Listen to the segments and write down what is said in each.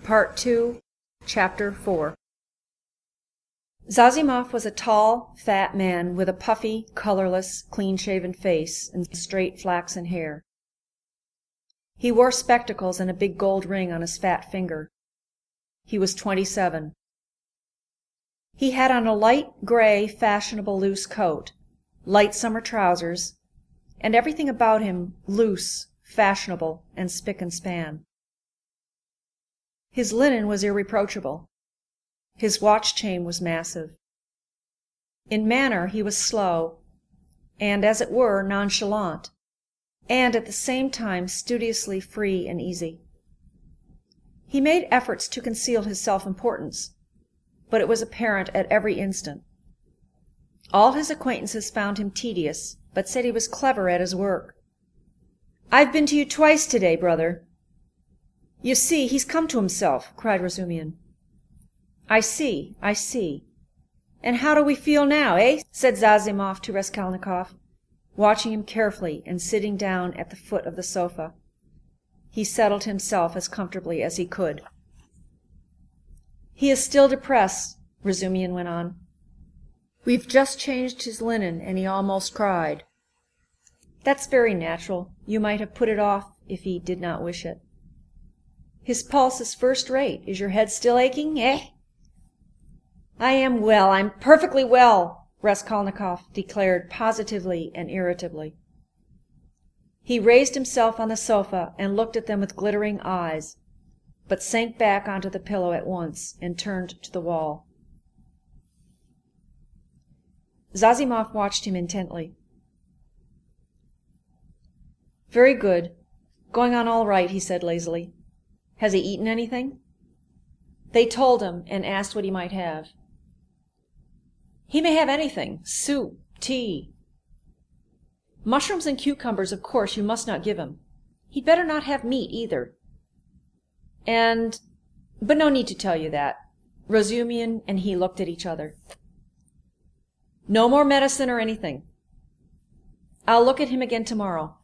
Part 2, Chapter 4. Zazimov was a tall, fat man with a puffy, colorless, clean-shaven face and straight flaxen hair. He wore spectacles and a big gold ring on his fat finger. He was 27. He had on a light gray, fashionable loose coat, light summer trousers, and everything about him loose, fashionable, and spick and span. His linen was irreproachable. His watch chain was massive. In manner he was slow, and, as it were, nonchalant, and at the same time studiously free and easy. He made efforts to conceal his self-importance, but it was apparent at every instant. All his acquaintances found him tedious, but said he was clever at his work. "I've been to you twice today, brother." "You see, he's come to himself," cried Razumihin. I see. And how do we feel now, eh?" said Zazimov to Raskolnikov, watching him carefully and sitting down at the foot of the sofa. He settled himself as comfortably as he could. "He is still depressed," Razumihin went on. "We've just changed his linen, and he almost cried." "That's very natural. You might have put it off if he did not wish it." "His pulse is first rate. Is your head still aching, eh?" "I am well. I'm perfectly well," Raskolnikov declared positively and irritably. He raised himself on the sofa and looked at them with glittering eyes, but sank back onto the pillow at once and turned to the wall. Zazimov watched him intently. "Very good. Going on all right," he said lazily. "Has he eaten anything?" They told him and asked what he might have. "He may have anything. Soup, tea." "Mushrooms and cucumbers, of course, you must not give him. He'd better not have meat either. But no need to tell you that." Razumihin and he looked at each other. "No more medicine or anything. I'll look at him again tomorrow.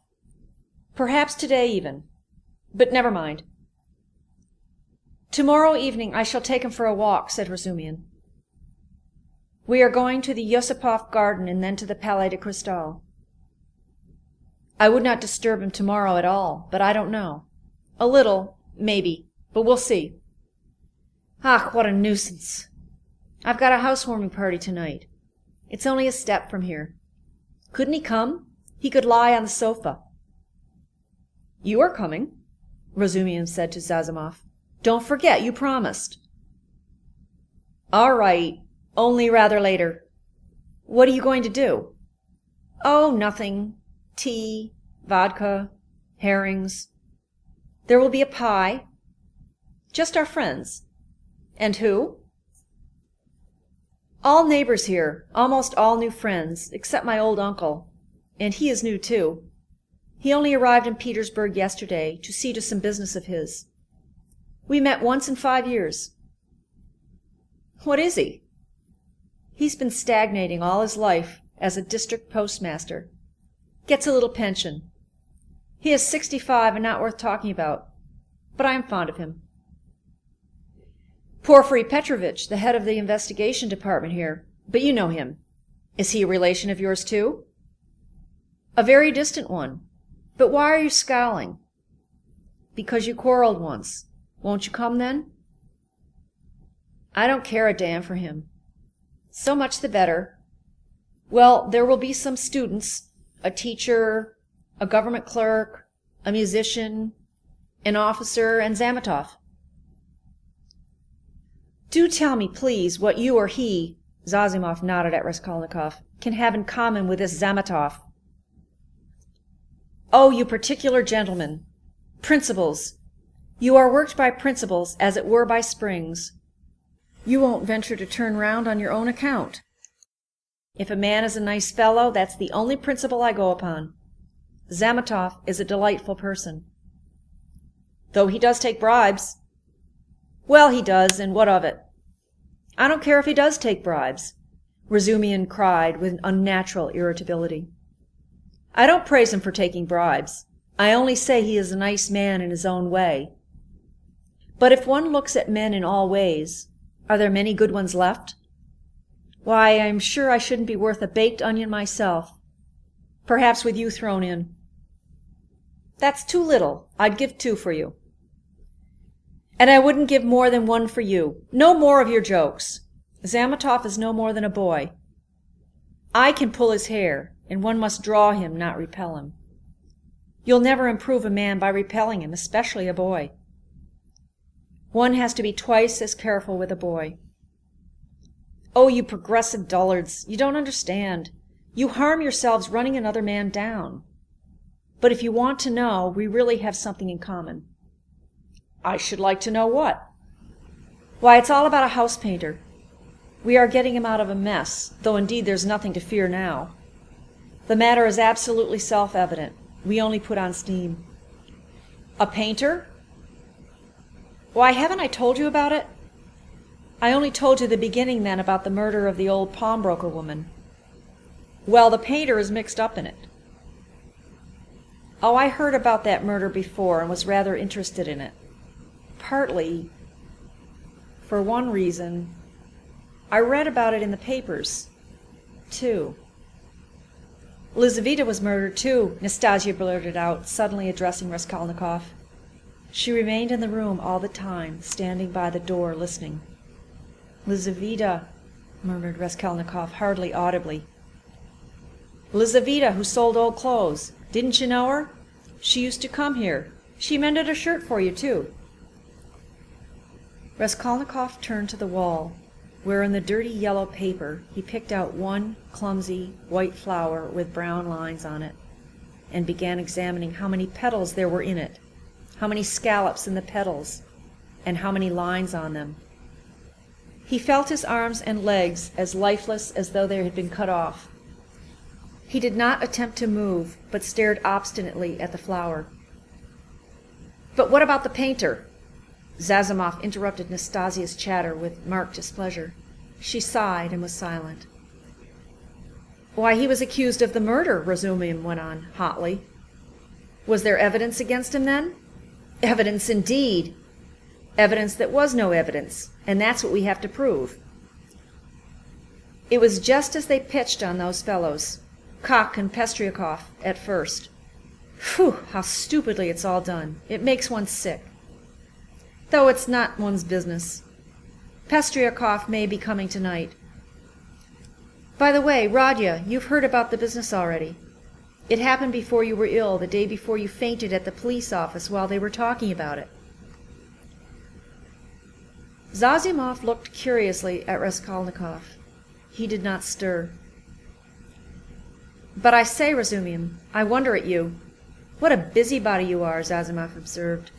Perhaps today even. But never mind. "Tomorrow evening I shall take him for a walk," said Razumihin. "We are going to the Yosipov garden and then to the Palais de Cristal." "I would not disturb him tomorrow at all, but I don't know. A little, maybe, but we'll see. Ach, what a nuisance! I've got a housewarming party tonight. It's only a step from here. Couldn't he come? He could lie on the sofa." "You are coming," Razumihin said to Zazimov. "Don't forget, you promised." "All right, only rather later." "What are you going to do?" "Oh, nothing. Tea, vodka, herrings. There will be a pie. Just our friends." "And who?" "All neighbors here, almost all new friends, except my old uncle. And he is new too. He only arrived in Petersburg yesterday to see to some business of his. We met once in 5 years. "What is he?" "He's been stagnating all his life as a district postmaster. Gets a little pension. He is 65 and not worth talking about, but I am fond of him." "Porfiry Petrovitch, the head of the investigation department here. But you know him. Is he a relation of yours too?" "A very distant one. But why are you scowling?" "Because you quarreled once. Won't you come then?" "I don't care a damn for him." "So much the better. Well, there will be some students, a teacher, a government clerk, a musician, an officer, and Zametov." "Do tell me, please, what you or he," Zazimov nodded at Raskolnikov, "can have in common with this Zametov." "Oh, you particular gentlemen! Principles! You are worked by principles, as it were by springs. You won't venture to turn round on your own account. If a man is a nice fellow, that's the only principle I go upon. Zametov is a delightful person." "Though he does take bribes." "Well, he does, and what of it?" "I don't care if he does take bribes," Razumihin cried with unnatural irritability. "I don't praise him for taking bribes. I only say he is a nice man in his own way. But if one looks at men in all ways, are there many good ones left? Why, I'm sure I shouldn't be worth a baked onion myself, perhaps with you thrown in. That's too little. I'd give 2 for you. And I wouldn't give more than 1 for you. No more of your jokes. Zametov is no more than a boy. I can pull his hair, and one must draw him, not repel him. You'll never improve a man by repelling him, especially a boy. One has to be twice as careful with a boy. Oh, you progressive dullards, you don't understand. You harm yourselves running another man down. But if you want to know, we really have something in common. I should like to know what. Why, it's all about a house painter. We are getting him out of a mess, though indeed there's nothing to fear now. The matter is absolutely self-evident. We only put on steam. A painter? Why, haven't I told you about it? I only told you the beginning then about the murder of the old pawnbroker woman. Well, the painter is mixed up in it. Oh, I heard about that murder before and was rather interested in it. Partly, for one reason, I read about it in the papers, too. Lizaveta was murdered, too, Nastasia blurted out, suddenly addressing Raskolnikov. She remained in the room all the time, standing by the door, listening. Lizaveta, murmured Raskolnikov, hardly audibly. Lizaveta, who sold old clothes. Didn't you know her? She used to come here. She mended a shirt for you, too. Raskolnikov turned to the wall, where in the dirty yellow paper he picked out one clumsy white flower with brown lines on it, and began examining how many petals there were in it, how many scallops in the petals, and how many lines on them. He felt his arms and legs as lifeless as though they had been cut off. He did not attempt to move, but stared obstinately at the flower. But what about the painter? Zazimov interrupted Nastasia's chatter with marked displeasure. She sighed and was silent. Why, he was accused of the murder, Ransomr went on hotly. Was there evidence against him then? Evidence indeed! Evidence that was no evidence, and that's what we have to prove. It was just as they pitched on those fellows, Kok and Pestryakov, at first. Phew, how stupidly it's all done. It makes one sick. Though it's not one's business. Pestryakov may be coming tonight. By the way, Rodya, you've heard about the business already. It happened before you were ill, the day before you fainted at the police office while they were talking about it. Zazimov looked curiously at Raskolnikov. He did not stir. But I say, Ransomr, I wonder at you. What a busybody you are, Zazimov observed.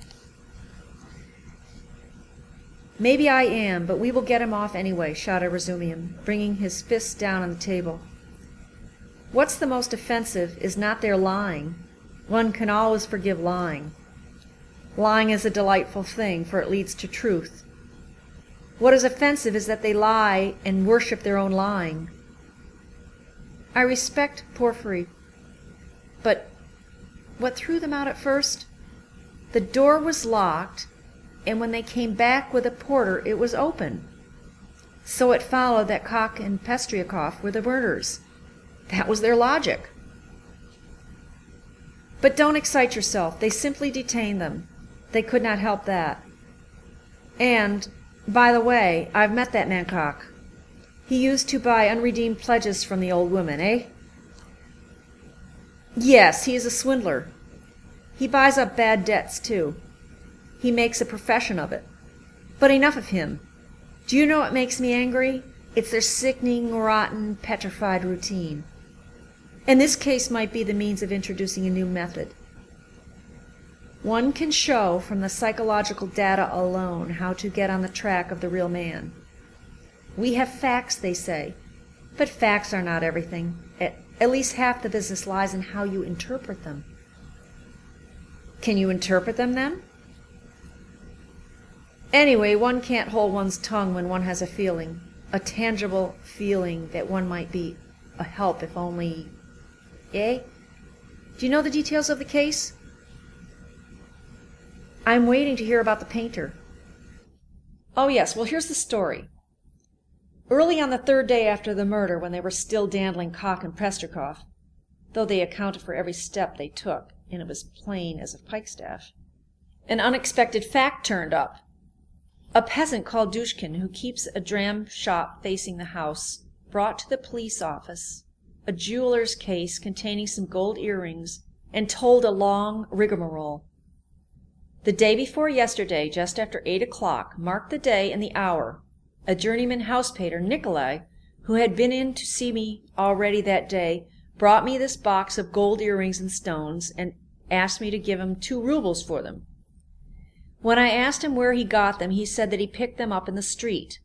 Maybe I am, but we will get him off anyway, shouted Ransomr, bringing his fist down on the table. What's the most offensive is not their lying. One can always forgive lying. Lying is a delightful thing, for it leads to truth. What is offensive is that they lie and worship their own lying. I respect Porfiry, but what threw them out at first? The door was locked, and when they came back with a porter, it was open. So it followed that Kok and Pestryakov were the murderers. That was their logic. But don't excite yourself. They simply detained them. They could not help that. And, by the way, I've met that man Kok. He used to buy unredeemed pledges from the old woman, eh? Yes, he is a swindler. He buys up bad debts, too. He makes a profession of it. But enough of him. Do you know what makes me angry? It's their sickening, rotten, petrified routine. And this case might be the means of introducing a new method. One can show from the psychological data alone how to get on the track of the real man. We have facts, they say, but facts are not everything. At least half the business lies in how you interpret them. Can you interpret them, then? Anyway, one can't hold one's tongue when one has a feeling, a tangible feeling that one might be a help if only... Eh? Do you know the details of the case? I'm waiting to hear about the painter. Oh, yes, well, here's the story. Early on the third day after the murder, when they were still dandling Cock and Presterkoff, though they accounted for every step they took, and it was plain as a pikestaff, an unexpected fact turned up. A peasant called Dushkin, who keeps a dram shop facing the house, brought to the police office a jeweler's case containing some gold earrings, and told a long rigmarole. The day before yesterday, just after 8 o'clock, marked the day and the hour, a journeyman house-painter, Nikolai, who had been in to see me already that day, brought me this box of gold earrings and stones, and asked me to give him 2 rubles for them. When I asked him where he got them, he said that he picked them up in the street.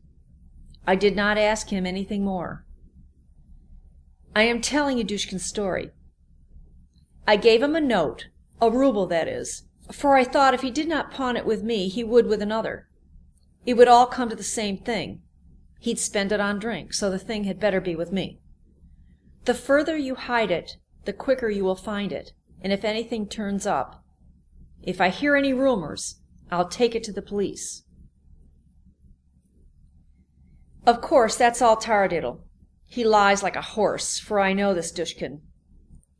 I did not ask him anything more. I am telling you Dushkin's story. I gave him a note, a ruble that is, for I thought if he did not pawn it with me, he would with another. It would all come to the same thing. He'd spend it on drink, so the thing had better be with me. The further you hide it, the quicker you will find it, and if anything turns up, if I hear any rumors, I'll take it to the police. Of course, that's all taradiddle. He lies like a horse, for I know this Dushkin.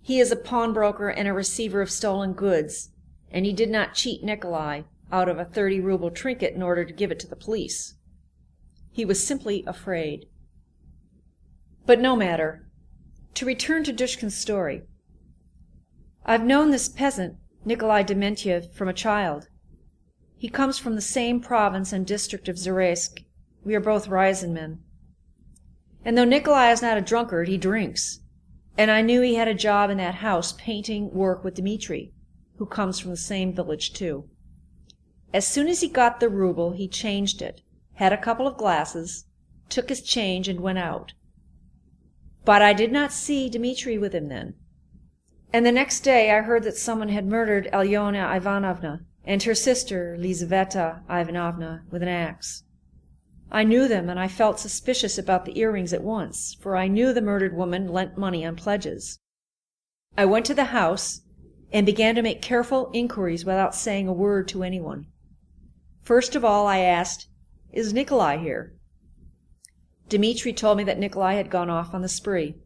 He is a pawnbroker and a receiver of stolen goods, and he did not cheat Nikolai out of a 30-ruble trinket in order to give it to the police. He was simply afraid. But no matter. To return to Dushkin's story. I've known this peasant, Nikolai Dementiev, from a child. He comes from the same province and district of Zareysk. We are both Ryazan men. And though Nikolai is not a drunkard, he drinks. And I knew he had a job in that house painting work with Dmitri, who comes from the same village too. As soon as he got the ruble, he changed it, had a couple of glasses, took his change, and went out. But I did not see Dmitri with him then. And the next day I heard that someone had murdered Alyona Ivanovna and her sister Lizaveta Ivanovna with an axe. I knew them, and I felt suspicious about the earrings at once, for I knew the murdered woman lent money on pledges. I went to the house and began to make careful inquiries without saying a word to anyone. First of all I asked, "Is Nikolai here?" Dmitri told me that Nikolai had gone off on the spree.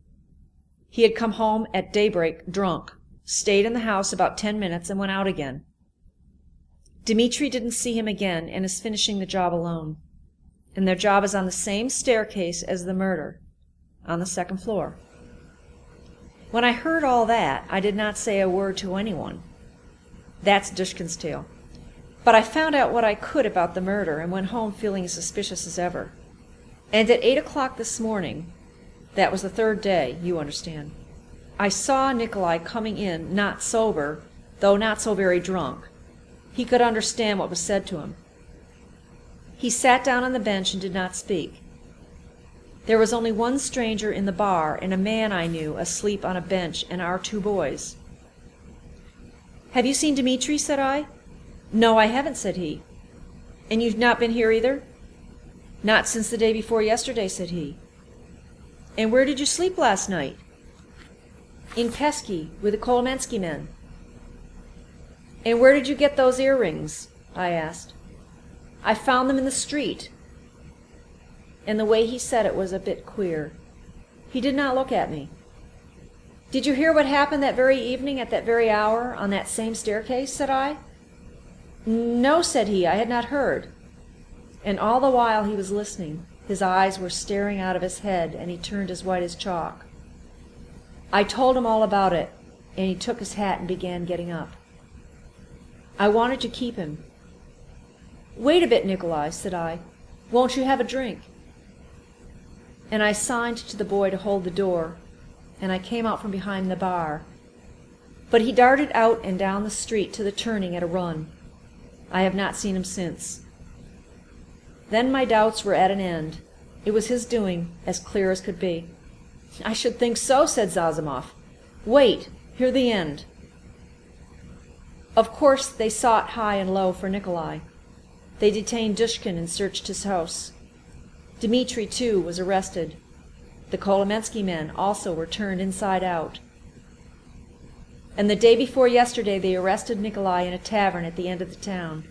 He had come home at daybreak drunk, stayed in the house about 10 minutes, and went out again. Dmitri didn't see him again and is finishing the job alone. And their job is on the same staircase as the murder, on the 2nd floor. When I heard all that, I did not say a word to anyone. That's Dushkin's tale. But I found out what I could about the murder and went home feeling as suspicious as ever. And at 8 o'clock this morning, that was the 3rd day, you understand, I saw Nikolai coming in, not sober, though not so very drunk. He could understand what was said to him. He sat down on the bench and did not speak. There was only one stranger in the bar and a man I knew asleep on a bench and our 2 boys. "Have you seen Dmitri?" said I. "No, I haven't," said he. "And you've not been here either?" "Not since the day before yesterday," said he. "And where did you sleep last night?" "In Pesky, with the Kolomensky men." "And where did you get those earrings?" I asked. "I found them in the street." And the way he said it was a bit queer. He did not look at me. "Did you hear what happened that very evening at that very hour on that same staircase?" said I. "No," said he, "I had not heard." And all the while he was listening, his eyes were staring out of his head, and he turned as white as chalk. I told him all about it, and he took his hat and began getting up. I wanted to keep him. "Wait a bit, Nikolai," said I. "Won't you have a drink?" And I signed to the boy to hold the door, and I came out from behind the bar. But he darted out and down the street to the turning at a run. I have not seen him since. Then my doubts were at an end. It was his doing, as clear as could be. "I should think so," said Zazimov. "Wait, hear the end." Of course they sought high and low for Nikolai. They detained Dushkin and searched his house. Dmitri, too, was arrested. The Kolomensky men also were turned inside out. And the day before yesterday they arrested Nikolai in a tavern at the end of the town.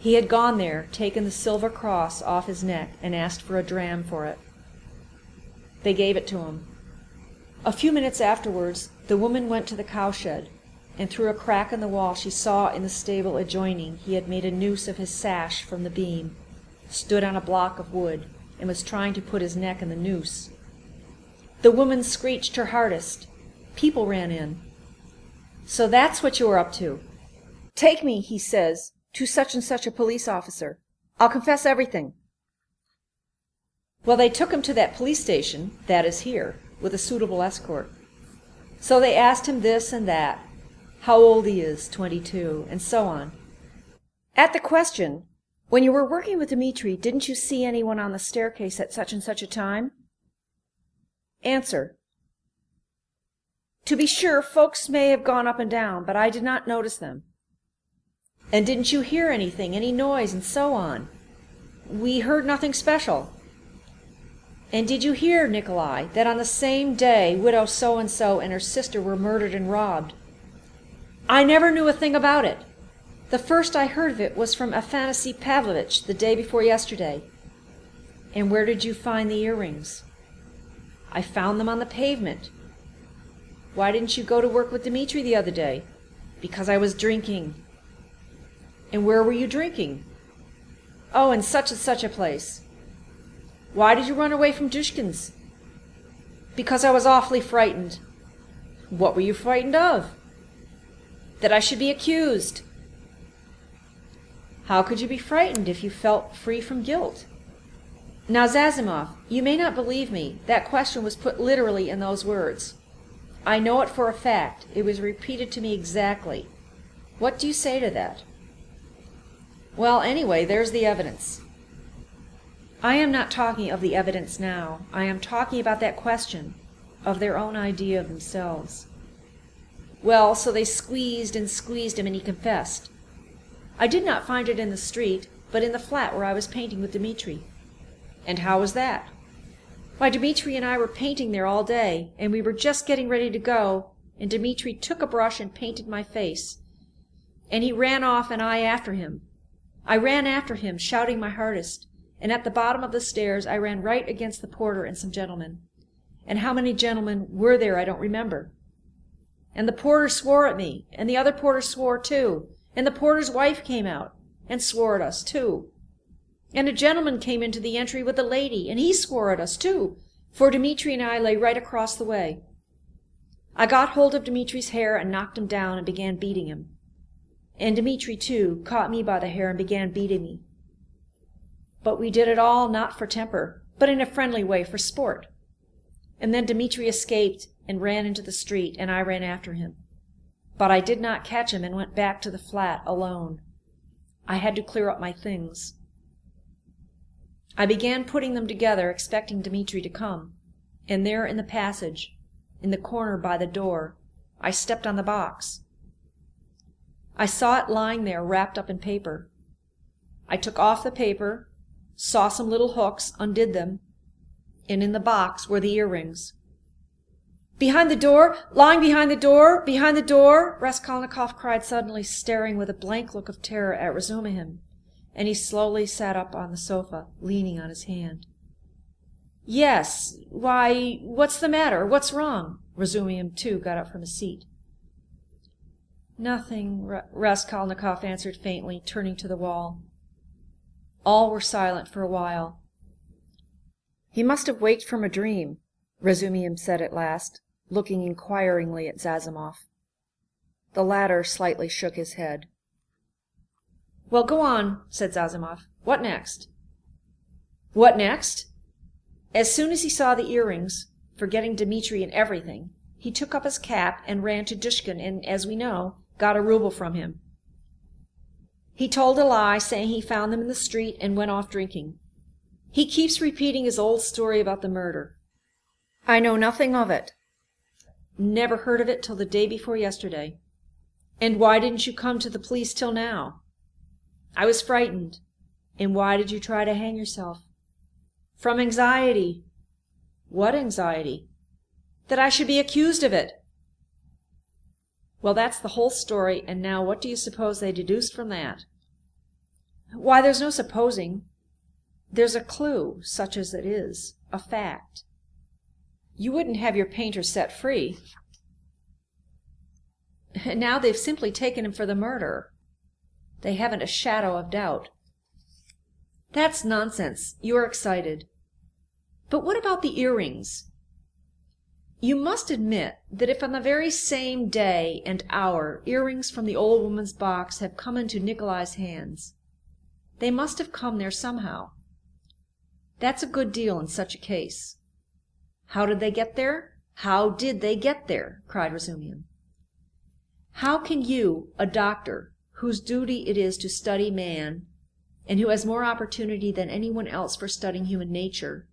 He had gone there, taken the silver cross off his neck, and asked for a dram for it. They gave it to him. A few minutes afterwards, the woman went to the cowshed, and through a crack in the wall she saw in the stable adjoining he had made a noose of his sash from the beam, stood on a block of wood, and was trying to put his neck in the noose. The woman screeched her hardest. People ran in. "So that's what you were up to." "Take me," he says, "to such and such a police officer. I'll confess everything." Well, they took him to that police station, that is here, with a suitable escort. So they asked him this and that, how old he is, 22, and so on. At the question, "When you were working with Dmitri, didn't you see anyone on the staircase at such and such a time?" Answer: "To be sure, folks may have gone up and down, but I did not notice them." "And didn't you hear anything, any noise, and so on?" "We heard nothing special." "And did you hear, Nikolai, that on the same day widow so-and-so and her sister were murdered and robbed?" "I never knew a thing about it. The first I heard of it was from Afanasy Pavlovitch the day before yesterday." "And where did you find the earrings?" "I found them on the pavement." "Why didn't you go to work with Dmitri the other day?" "Because I was drinking." "And where were you drinking?" "Oh, in such and such a place." "Why did you run away from Dushkin's?" "Because I was awfully frightened." "What were you frightened of?" "That I should be accused." "How could you be frightened if you felt free from guilt?" Now, Zazimov, you may not believe me. That question was put literally in those words. I know it for a fact. It was repeated to me exactly. What do you say to that? Well, anyway, there's the evidence. I am not talking of the evidence now. I am talking about that question, of their own idea of themselves. Well, so they squeezed and squeezed him, and he confessed. I did not find it in the street, but in the flat where I was painting with Dmitri. And how was that? Why, Dmitri and I were painting there all day, and we were just getting ready to go, and Dmitri took a brush and painted my face. And he ran off, and I after him. I ran after him, shouting my hardest, and at the bottom of the stairs I ran right against the porter and some gentlemen. And how many gentlemen were there I don't remember. And the porter swore at me, and the other porter swore too, and the porter's wife came out and swore at us too. And a gentleman came into the entry with a lady, and he swore at us too, for Dmitri and I lay right across the way. I got hold of Dmitri's hair and knocked him down and began beating him. And Dmitri, too, caught me by the hair and began beating me. But we did it all not for temper, but in a friendly way for sport. And then Dmitri escaped and ran into the street, and I ran after him. But I did not catch him and went back to the flat alone. I had to clear up my things. I began putting them together, expecting Dmitri to come, and there in the passage, in the corner by the door, I stepped on the box. I saw it lying there wrapped up in paper. I took off the paper, saw some little hooks, undid them, and in the box were the earrings. "Behind the door! Lying behind the door! Behind the door!" Raskolnikov cried suddenly, staring with a blank look of terror at Ransomr, and he slowly sat up on the sofa, leaning on his hand. "Yes. Why, what's the matter? What's wrong?" Ransomr, too, got up from his seat. "Nothing," Raskolnikov answered faintly, turning to the wall. All were silent for a while. "He must have waked from a dream," Ransomr said at last, looking inquiringly at Zazimov. The latter slightly shook his head. "Well, go on," said Zazimov. "What next?" "What next? As soon as he saw the earrings, forgetting Dmitri and everything, he took up his cap and ran to Dushkin and, as we know, got a rouble from him. He told a lie, saying he found them in the street and went off drinking. He keeps repeating his old story about the murder. I know nothing of it. Never heard of it till the day before yesterday. And why didn't you come to the police till now?" "I was frightened." "And why did you try to hang yourself?" "From anxiety." "What anxiety?" "That I should be accused of it." "Well, that's the whole story, and now what do you suppose they deduced from that?" Why, there's no supposing. There's a clue, such as it is, a fact. You wouldn't have your painter set free. And now they've simply taken him for the murder. They haven't a shadow of doubt. That's nonsense. You're excited. But what about the earrings? You must admit that if on the very same day and hour earrings from the old woman's box have come into Nikolai's hands, they must have come there somehow. That's a good deal in such a case. How did they get there? How did they get there? Cried Ransomr. How can you, a doctor, whose duty it is to study man, and who has more opportunity than anyone else for studying human nature,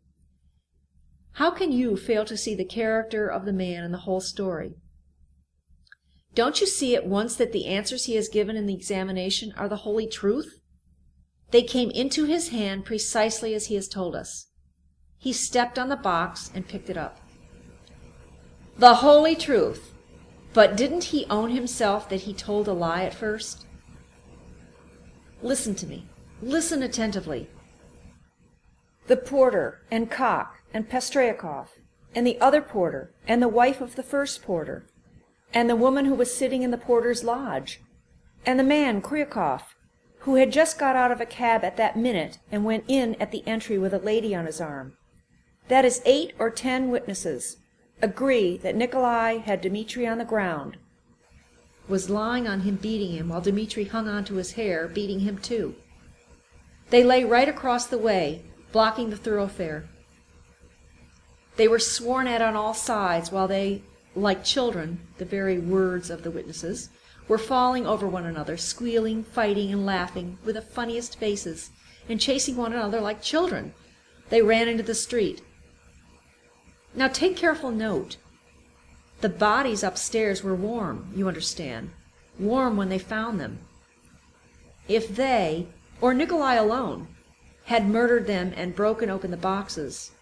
how can you fail to see the character of the man in the whole story? Don't you see at once that the answers he has given in the examination are the holy truth? They came into his hand precisely as he has told us. He stepped on the box and picked it up. The holy truth! But didn't he own himself that he told a lie at first? Listen to me. Listen attentively. The porter and Cock and Pestryakov, and the other porter, and the wife of the first porter, and the woman who was sitting in the porter's lodge, and the man, Kryakov, who had just got out of a cab at that minute and went in at the entry with a lady on his arm. That is 8 or 10 witnesses agree that Nikolai had Dmitri on the ground, was lying on him, beating him, while Dmitri hung on to his hair, beating him too. They lay right across the way, blocking the thoroughfare. They were sworn at on all sides, while they, like children, the very words of the witnesses, were falling over one another, squealing, fighting, and laughing with the funniest faces, and chasing one another like children. They ran into the street. Now take careful note. The bodies upstairs were warm, you understand, warm when they found them. If they, or Nikolai alone, had murdered them and broken open the boxes,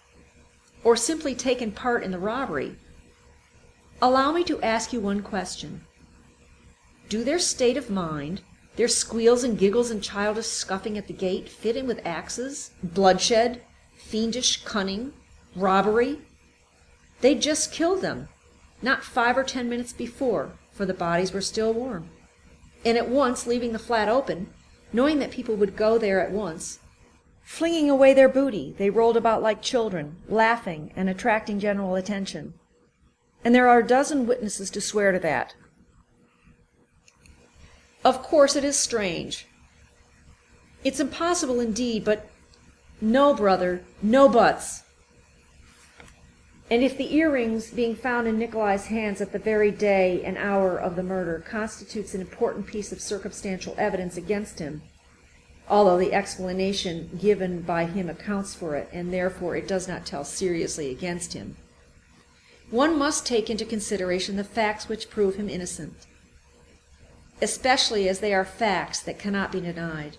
or simply taken part in the robbery, allow me to ask you one question. Do their state of mind, their squeals and giggles and childish scuffing at the gate, fit in with axes, bloodshed, fiendish cunning, robbery? They'd just killed them, not 5 or 10 minutes before, for the bodies were still warm. And at once, leaving the flat open, knowing that people would go there at once, flinging away their booty, they rolled about like children, laughing and attracting general attention. And there are a dozen witnesses to swear to that. Of course it is strange. It's impossible indeed, but no, brother, no buts. And if the earrings being found in Nikolai's hands at the very day and hour of the murder constitutes an important piece of circumstantial evidence against him, although the explanation given by him accounts for it, and therefore it does not tell seriously against him, one must take into consideration the facts which prove him innocent, especially as they are facts that cannot be denied.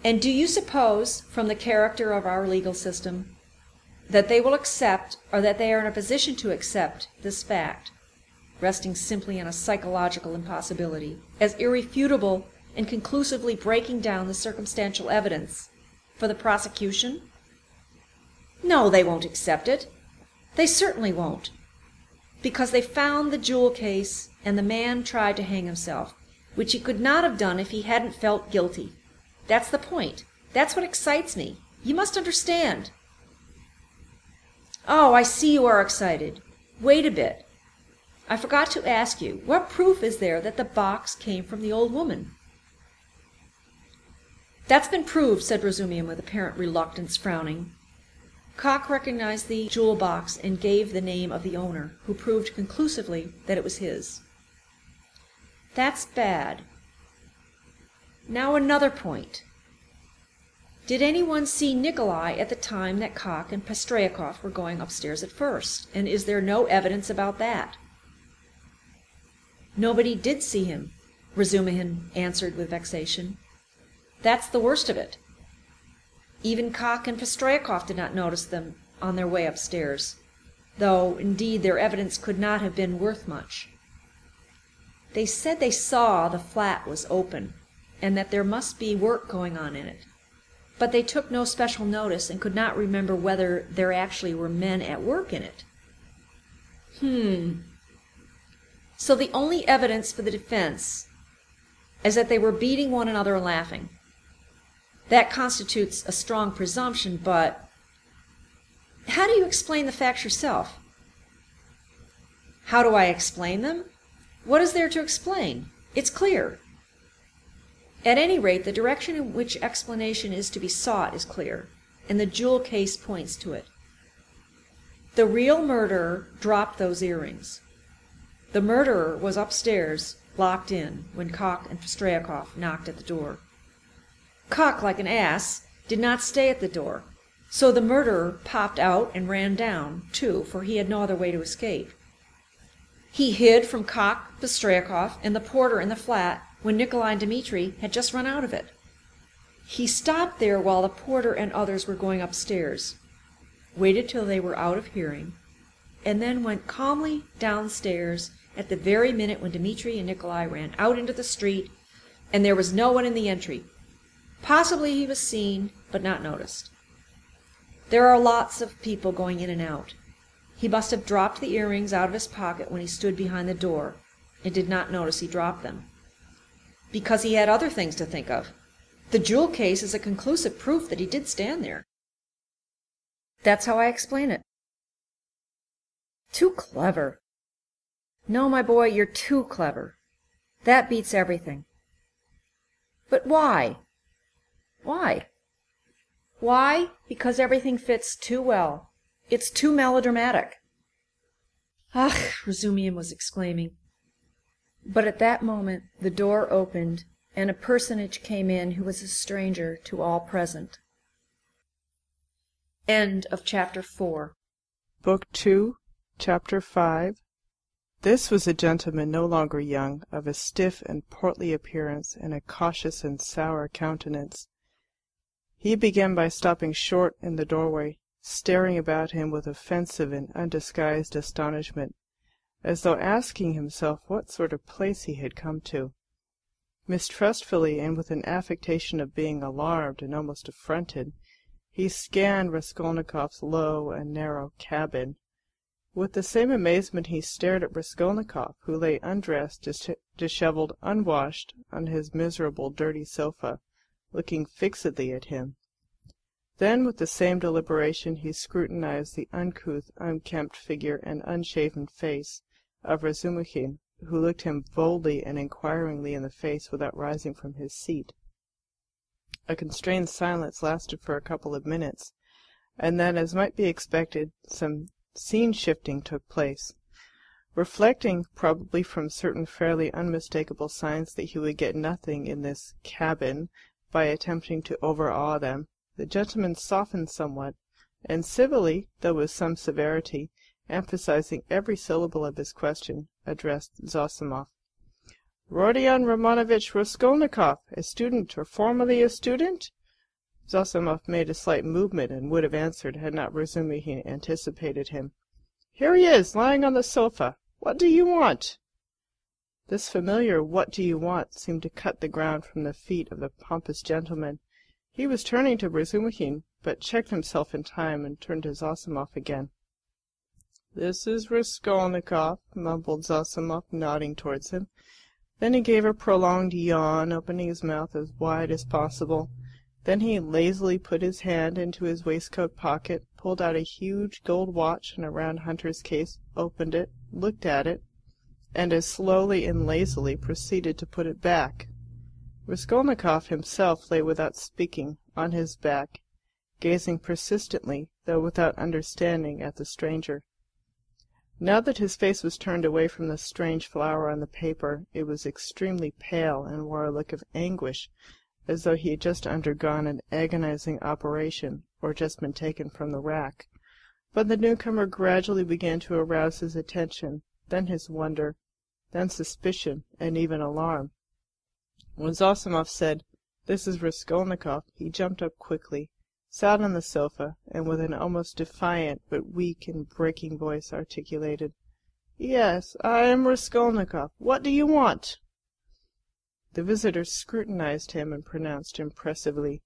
And do you suppose, from the character of our legal system, that they will accept, or that they are in a position to accept, this fact, resting simply on a psychological impossibility, as irrefutable and conclusively breaking down the circumstantial evidence for the prosecution? No, they won't accept it. They certainly won't, because they found the jewel case and the man tried to hang himself, which he could not have done if he hadn't felt guilty. That's the point. That's what excites me. You must understand. Oh, I see you are excited. Wait a bit. I forgot to ask you, what proof is there that the box came from the old woman? That's been proved, said Ransomr with apparent reluctance, frowning. Cock recognized the jewel box and gave the name of the owner, who proved conclusively that it was his. That's bad. Now another point. Did anyone see Nikolai at the time that Cock and Pestryakov were going upstairs at first? And is there no evidence about that? Nobody did see him, Ransomr answered with vexation. That's the worst of it. Even Cock and Pestryakov did not notice them on their way upstairs, though, indeed, their evidence could not have been worth much. They said they saw the flat was open, and that there must be work going on in it. But they took no special notice and could not remember whether there actually were men at work in it. So the only evidence for the defense is that they were beating one another and laughing. That constitutes a strong presumption, but how do you explain the facts yourself? How do I explain them? What is there to explain? It's clear. At any rate, the direction in which explanation is to be sought is clear, and the jewel case points to it. The real murderer dropped those earrings. The murderer was upstairs, locked in, when Koch and Strelkov knocked at the door. Koch, like an ass, did not stay at the door, so the murderer popped out and ran down, too, for he had no other way to escape. He hid from Koch, Strelkov, and the porter in the flat when Nikolai and Dmitri had just run out of it. He stopped there while the porter and others were going upstairs, waited till they were out of hearing, and then went calmly downstairs at the very minute when Dmitri and Nikolai ran out into the street, and there was no one in the entry. Possibly he was seen, but not noticed. There are lots of people going in and out. He must have dropped the earrings out of his pocket when he stood behind the door, and did not notice he dropped them, because he had other things to think of. The jewel case is a conclusive proof that he did stand there. That's how I explain it. Too clever. No, my boy, you're too clever. That beats everything. But why? Why? Why? Because everything fits too well. It's too melodramatic. Ah, Razumihin was exclaiming. But at that moment the door opened, and a personage came in who was a stranger to all present. End of Chapter 4. Book 2, Chapter 5. This was a gentleman no longer young, of a stiff and portly appearance, and a cautious and sour countenance. He began by stopping short in the doorway, staring about him with offensive and undisguised astonishment, as though asking himself what sort of place he had come to. Mistrustfully, and with an affectation of being alarmed and almost affronted, he scanned Raskolnikov's low and narrow cabin. With the same amazement he stared at Raskolnikov, who lay undressed, dishevelled, unwashed, on his miserable, dirty sofa, looking fixedly at him. Then, with the same deliberation, he scrutinized the uncouth, unkempt figure and unshaven face of Razumihin, who looked him boldly and inquiringly in the face without rising from his seat. A constrained silence lasted for a couple of minutes, and then, as might be expected, some scene-shifting took place. Reflecting, probably from certain fairly unmistakable signs that he would get nothing in this cabin by attempting to overawe them, the gentleman softened somewhat, and civilly, though with some severity, emphasizing every syllable of his question, addressed Zossimov. "Rodion Romanovich Raskolnikov, a student, or formerly a student?" Zossimov made a slight movement, and would have answered had not Razumihin anticipated him. "Here he is, lying on the sofa. What do you want?" This familiar "what do you want" seemed to cut the ground from the feet of the pompous gentleman. He was turning to Razumihin, but checked himself in time, and turned to Zossimov again. "This is Raskolnikov," mumbled Zossimov, nodding towards him. Then he gave a prolonged yawn, opening his mouth as wide as possible. Then he lazily put his hand into his waistcoat pocket, pulled out a huge gold watch in a round hunter's case, opened it, looked at it, and as slowly and lazily proceeded to put it back. Raskolnikov himself lay without speaking, on his back, gazing persistently, though without understanding, at the stranger. Now that his face was turned away from the strange flower on the paper, it was extremely pale and wore a look of anguish, as though he had just undergone an agonizing operation, or just been taken from the rack. But the newcomer gradually began to arouse his attention, then his wonder, then suspicion, and even alarm. When Zossimov said, "This is Raskolnikov," he jumped up quickly, sat on the sofa, and with an almost defiant but weak and breaking voice articulated, "Yes, I am Raskolnikov. What do you want?" The visitor scrutinized him and pronounced impressively,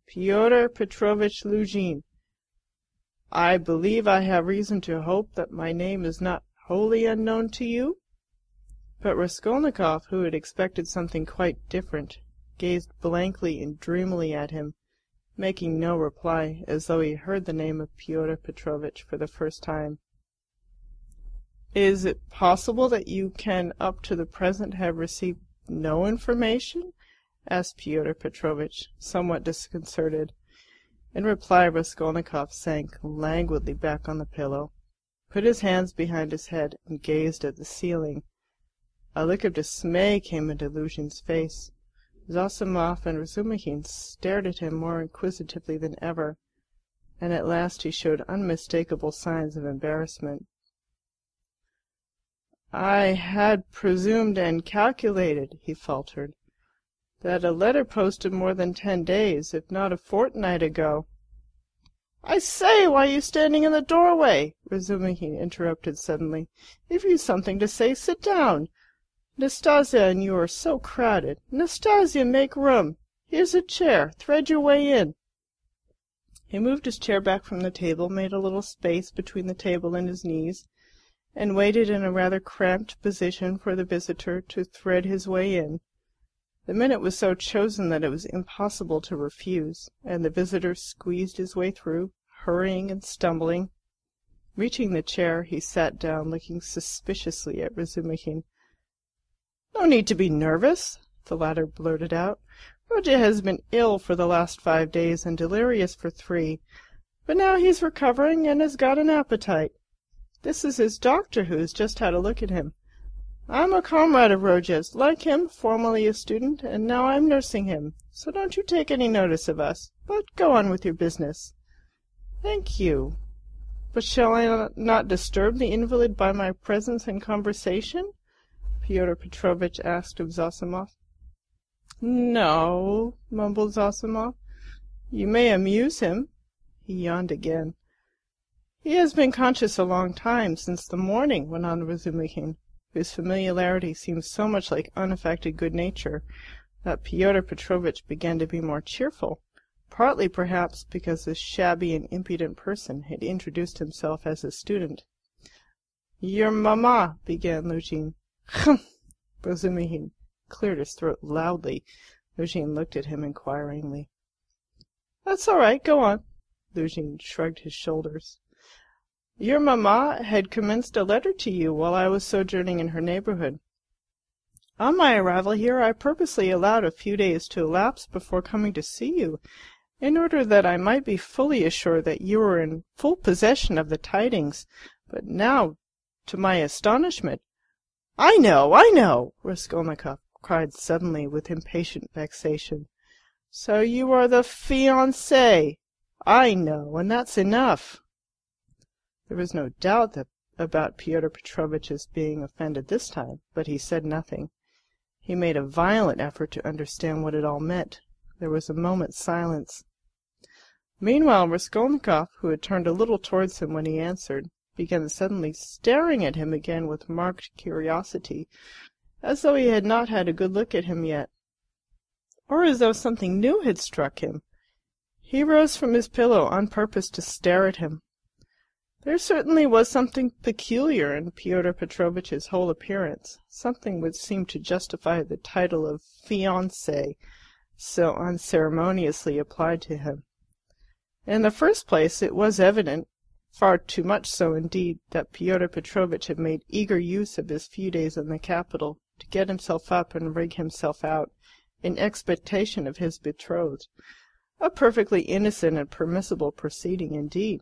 "Pyotr Petrovitch Luzhin. I believe I have reason to hope that my name is not wholly unknown to you?" But Raskolnikov, who had expected something quite different, gazed blankly and dreamily at him, making no reply, as though he heard the name of Pyotr Petrovitch for the first time. "Is it possible that you can up to the present have received no information?" asked Pyotr Petrovitch, somewhat disconcerted. In reply Raskolnikov sank languidly back on the pillow, put his hands behind his head, and gazed at the ceiling. A look of dismay came into Luzhin's face. Zossimov and Razumihin stared at him more inquisitively than ever, and at last he showed unmistakable signs of embarrassment. "I had presumed and calculated," he faltered, "that a letter posted more than 10 days, if not a fortnight ago." "I say, why are you standing in the doorway?" Razumihin interrupted suddenly. "If you've something to say, sit down. Nastasia and you are so crowded. Nastasia, make room. Here's a chair. Thread your way in." He moved his chair back from the table, made a little space between the table and his knees, and waited in a rather cramped position for the visitor to thread his way in. The minute was so chosen that it was impossible to refuse, and the visitor squeezed his way through, hurrying and stumbling. Reaching the chair, he sat down, looking suspiciously at Razumihin. "No need to be nervous," the latter blurted out. "Rhode has been ill for the last 5 days and delirious for 3, but now he's recovering and has got an appetite. This is his doctor who has just had a look at him. I'm a comrade of Rhode's, like him, formerly a student, and now I'm nursing him, so don't you take any notice of us, but go on with your business." "Thank you. But shall I not disturb the invalid by my presence and conversation?" Pyotr Petrovitch asked of Zossimov. "No," mumbled Zossimov. "You may amuse him." He yawned again. "He has been conscious a long time, since the morning," went on Razumihin, whose familiarity seemed so much like unaffected good nature that Pyotr Petrovitch began to be more cheerful, partly perhaps because this shabby and impudent person had introduced himself as a student. "Your mamma," began Luzhin. "Humph!" Razumihin cleared his throat loudly. Luzhin looked at him inquiringly. "That's all right, go on." Luzhin shrugged his shoulders. "Your mamma had commenced a letter to you while I was sojourning in her neighbourhood. On my arrival here I purposely allowed a few days to elapse before coming to see you, in order that I might be fully assured that you were in full possession of the tidings. But now, to my astonishment—" I know!" Raskolnikov cried suddenly with impatient vexation. "So you are the fiancé! I know, and that's enough." There was no doubt about Pyotr Petrovitch's being offended this time, but he said nothing. He made a violent effort to understand what it all meant. There was a moment's silence. Meanwhile Raskolnikov, who had turned a little towards him when he answered, began suddenly staring at him again with marked curiosity, as though he had not had a good look at him yet, or as though something new had struck him. He rose from his pillow on purpose to stare at him. There certainly was something peculiar in Pyotr Petrovitch's whole appearance, something which seemed to justify the title of fiancé so unceremoniously applied to him. In the first place, it was evident, far too much so indeed, that Pyotr Petrovitch had made eager use of his few days in the capital to get himself up and rig himself out, in expectation of his betrothed. A perfectly innocent and permissible proceeding indeed.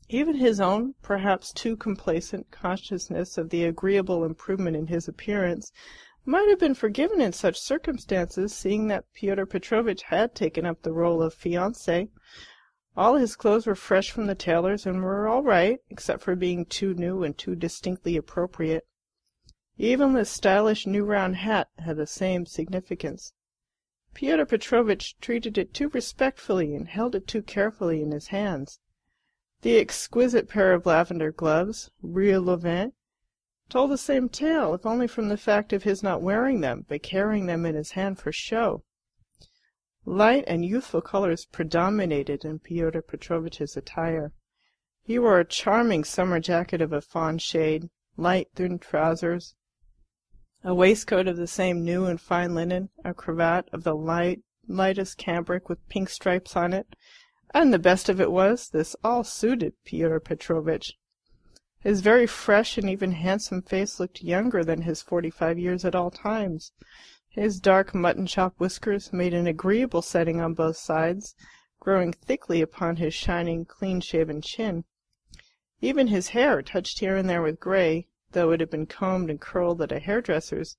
Even his own, perhaps too complacent, consciousness of the agreeable improvement in his appearance might have been forgiven in such circumstances, seeing that Pyotr Petrovitch had taken up the role of fiancé. All his clothes were fresh from the tailor's and were all right, except for being too new and too distinctly appropriate. Even the stylish new round hat had the same significance. Pyotr Petrovitch treated it too respectfully and held it too carefully in his hands. The exquisite pair of lavender gloves, real Louvain, told the same tale, if only from the fact of his not wearing them, but carrying them in his hand for show. Light and youthful colours predominated in Pyotr Petrovitch's attire. He wore a charming summer jacket of a fawn shade, light thin trousers, a waistcoat of the same new and fine linen, a cravat of the lightest cambric with pink stripes on it, and the best of it was, this all suited Pyotr Petrovitch. His very fresh and even handsome face looked younger than his 45 years at all times. His dark mutton-chop whiskers made an agreeable setting on both sides, growing thickly upon his shining, clean-shaven chin. Even his hair, touched here and there with grey, though it had been combed and curled at a hairdresser's,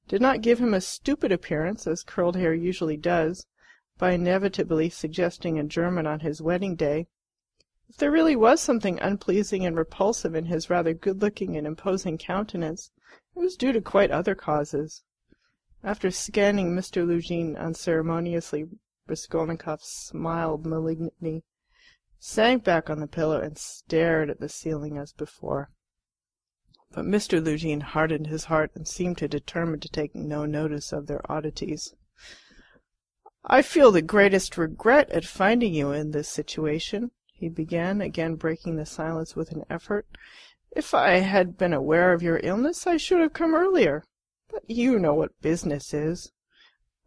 did not give him a stupid appearance, as curled hair usually does, by inevitably suggesting a German on his wedding day. If there really was something unpleasing and repulsive in his rather good-looking and imposing countenance, it was due to quite other causes. After scanning Mr. Luzhin unceremoniously, Raskolnikov smiled malignantly, sank back on the pillow, and stared at the ceiling as before. But Mr. Luzhin hardened his heart and seemed to determine to take no notice of their oddities. "I feel the greatest regret at finding you in this situation," he began, again breaking the silence with an effort. "If I had been aware of your illness, I should have come earlier. But you know what business is.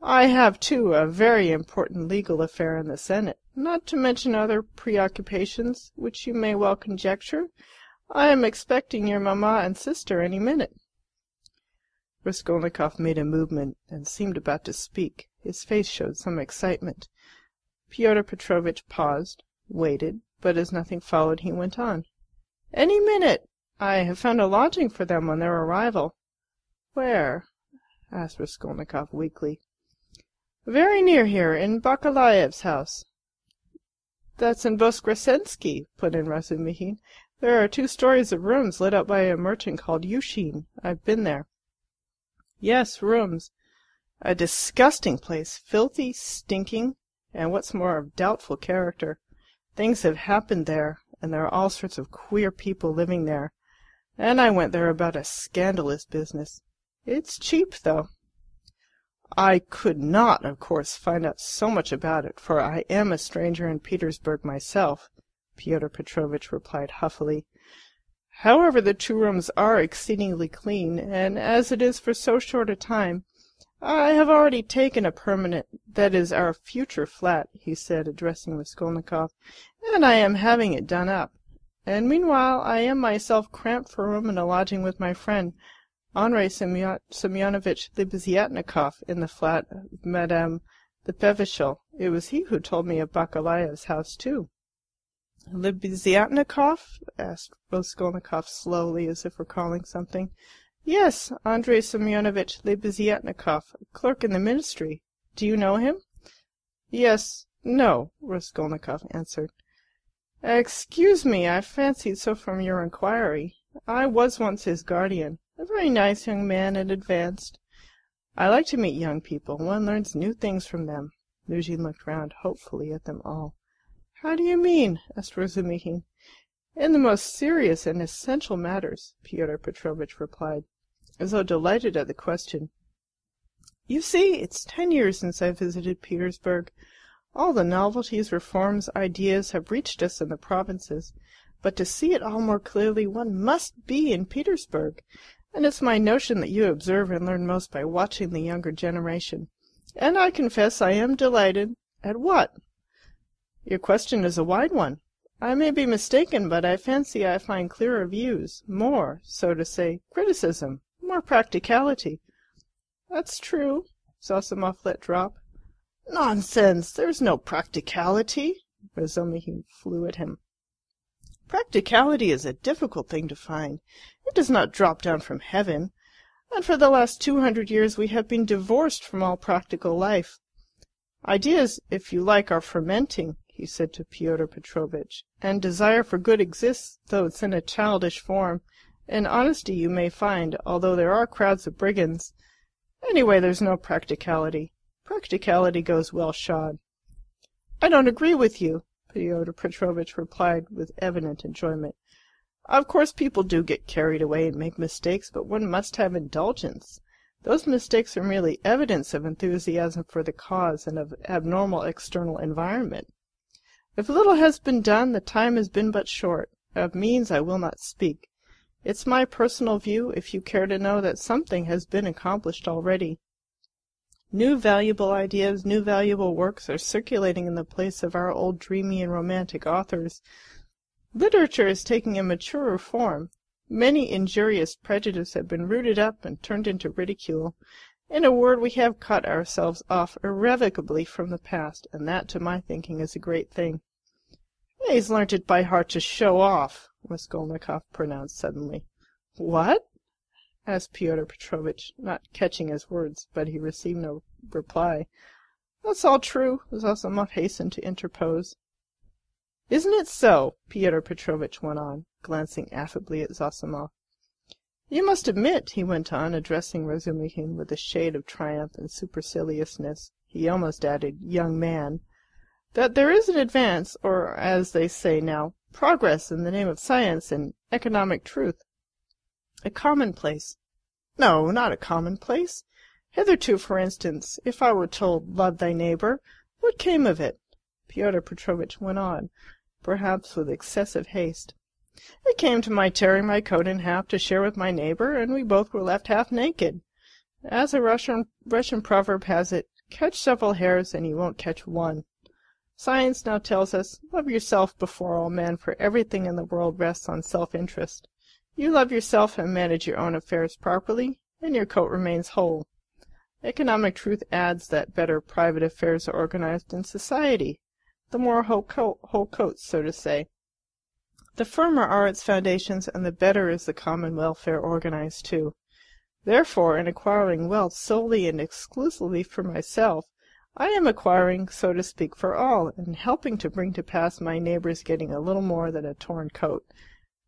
I have, too, a very important legal affair in the Senate, not to mention other preoccupations, which you may well conjecture. I am expecting your mamma and sister any minute." Raskolnikov made a movement, and seemed about to speak. His face showed some excitement. Pyotr Petrovitch paused, waited, but as nothing followed, he went on. "Any minute. I have found a lodging for them on their arrival." "Where?" asked Raskolnikov weakly. "Very near here, in Bakalaev's house." "That's in Voskresensky," put in Razumihin. "There are 2 stories of rooms lit up by a merchant called Yushin. I've been there." "Yes, rooms. A disgusting place, filthy, stinking, and what's more, of doubtful character. Things have happened there, and there are all sorts of queer people living there. And I went there about a scandalous business. It's cheap, though." "I could not, of course, find out so much about it, for I am a stranger in Petersburg myself," Pyotr Petrovitch replied huffily. "However, the 2 rooms are exceedingly clean, and as it is for so short a time, I have already taken a permanent, that is, our future flat," he said, addressing Raskolnikov, "and I am having it done up. And meanwhile I am myself cramped for room in a lodging with my friend, Andrei Semyonovitch Libuzyatnikov, in the flat of Madame the Pevishal. It was he who told me of Bakalaev's house, too." "Libuzyatnikov?" asked Raskolnikov slowly, as if recalling something. "Yes, Andrei Semyonovitch Libuzyatnikov, a clerk in the ministry. Do you know him?" "Yes. No," Raskolnikov answered. "Excuse me, I fancied so from your inquiry. I was once his guardian. A very nice young man and advanced. I like to meet young people. One learns new things from them." Luzhin looked round hopefully at them all. "How do you mean?" asked Razumihin. "In the most serious and essential matters," Pyotr Petrovitch replied, as though delighted at the question. "You see, it's 10 years since I visited Petersburg. All the novelties, reforms, ideas have reached us in the provinces, but to see it all more clearly one must be in Petersburg. And it's my notion that you observe and learn most by watching the younger generation. And I confess I am delighted." "At what?" "Your question is a wide one. I may be mistaken, but I fancy I find clearer views, more, so to say, criticism, more practicality." "That's true," Zossimov let drop. "Nonsense! There's no practicality." Razumihin flew at him. "Practicality is a difficult thing to find. It does not drop down from heaven. And for the last 200 years we have been divorced from all practical life. Ideas, if you like, are fermenting," he said to Pyotr Petrovitch, "and desire for good exists, though it's in a childish form, and honesty you may find, although there are crowds of brigands. Anyway, there's no practicality. Practicality goes well shod." "I don't agree with you," Pyotr Petrovitch replied with evident enjoyment. Of course people do get carried away and make mistakes, but one must have indulgence. Those mistakes are merely evidence of enthusiasm for the cause and of abnormal external environment. If little has been done, the time has been but short. Of means I will not speak. It's my personal view, if you care to know, that something has been accomplished already. New valuable ideas, new valuable works are circulating in the place of our old dreamy and romantic authors. Literature is taking a maturer form. Many injurious prejudices have been rooted up and turned into ridicule. In a word, we have cut ourselves off irrevocably from the past, and that, to my thinking, is a great thing. He's learnt it by heart to show off, Raskolnikov pronounced suddenly. What? Asked Pyotr Petrovitch, not catching his words, but he received no reply. That's all true, Zossimov hastened to interpose. Isn't it so? Pyotr Petrovitch went on, glancing affably at Zossimov. You must admit, he went on, addressing Razumihin with a shade of triumph and superciliousness, he almost added, young man, that there is an advance, or, as they say now, progress in the name of science and economic truth. A commonplace. No, not a commonplace. Hitherto, for instance, if I were told, love thy neighbour, what came of it? Pyotr Petrovitch went on, perhaps with excessive haste. It came to my tearing my coat in half to share with my neighbour, and we both were left half naked. As a Russian proverb has it, catch several hares and you won't catch one. Science now tells us, love yourself before all men, for everything in the world rests on self-interest. You love yourself and manage your own affairs properly, and your coat remains whole. Economic truth adds that better private affairs are organized in society, the more whole coats, so to say. The firmer are its foundations, and the better is the common welfare organized too. Therefore, in acquiring wealth solely and exclusively for myself, I am acquiring, so to speak, for all, and helping to bring to pass my neighbour's getting a little more than a torn coat.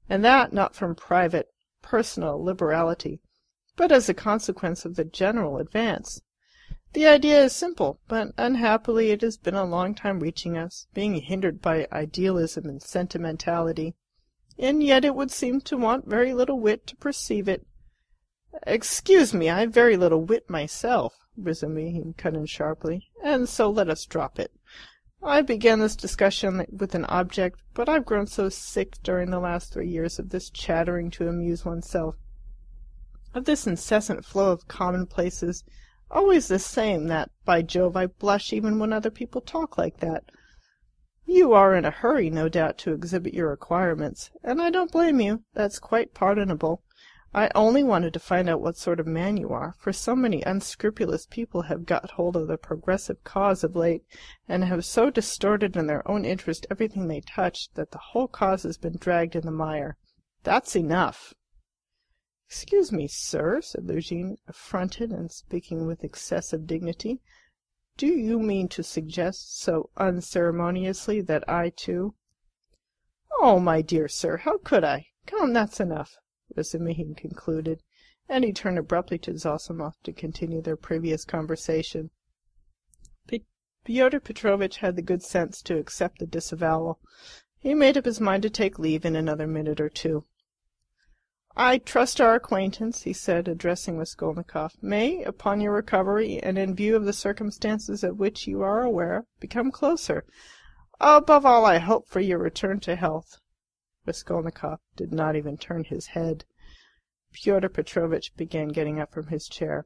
And that not from private, personal liberality, but as a consequence of the general advance. The idea is simple, but unhappily it has been a long time reaching us, being hindered by idealism and sentimentality, and yet it would seem to want very little wit to perceive it. Excuse me, I have very little wit myself, Razumihin cut in sharply, and so let us drop it. I began this discussion with an object, but I've grown so sick during the last 3 years of this chattering to amuse oneself, of this incessant flow of commonplaces, always the same, that, by Jove, I blush even when other people talk like that. You are in a hurry, no doubt, to exhibit your acquirements, and I don't blame you. That's quite pardonable. I only wanted to find out what sort of man you are, for so many unscrupulous people have got hold of the progressive cause of late, and have so distorted in their own interest everything they touch, that the whole cause has been dragged in the mire. That's enough. Excuse me, sir, said Lugin, affronted and speaking with excessive dignity. Do you mean to suggest so unceremoniously that I too— Oh, my dear sir, how could I? Come, that's enough, Razumihin concluded, and he turned abruptly to Zossimov to continue their previous conversation. Pyotr Petrovitch had the good sense to accept the disavowal. He made up his mind to take leave in another minute or two. I trust our acquaintance, he said, addressing Raskolnikov, may, upon your recovery, and in view of the circumstances of which you are aware, become closer. Above all, I hope for your return to health. Raskolnikov did not even turn his head. Pyotr Petrovitch began getting up from his chair.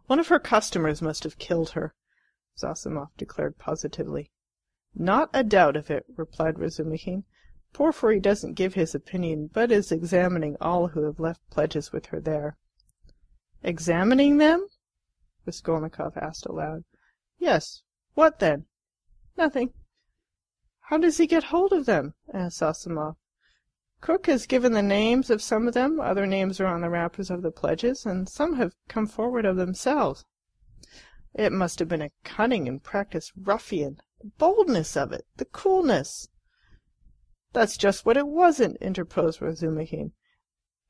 One of her customers must have killed her, Zossimov declared positively. Not a doubt of it, replied Razumihin. Porphyry doesn't give his opinion, but is examining all who have left pledges with her there. Examining them? Raskolnikov asked aloud. Yes. What then? Nothing. How does he get hold of them? Asked Zossimov. Cook has given the names of some of them, other names are on the wrappers of the pledges, and some have come forward of themselves. It must have been a cunning and practised ruffian. The boldness of it, the coolness. That's just what it wasn't, interposed Razumihin.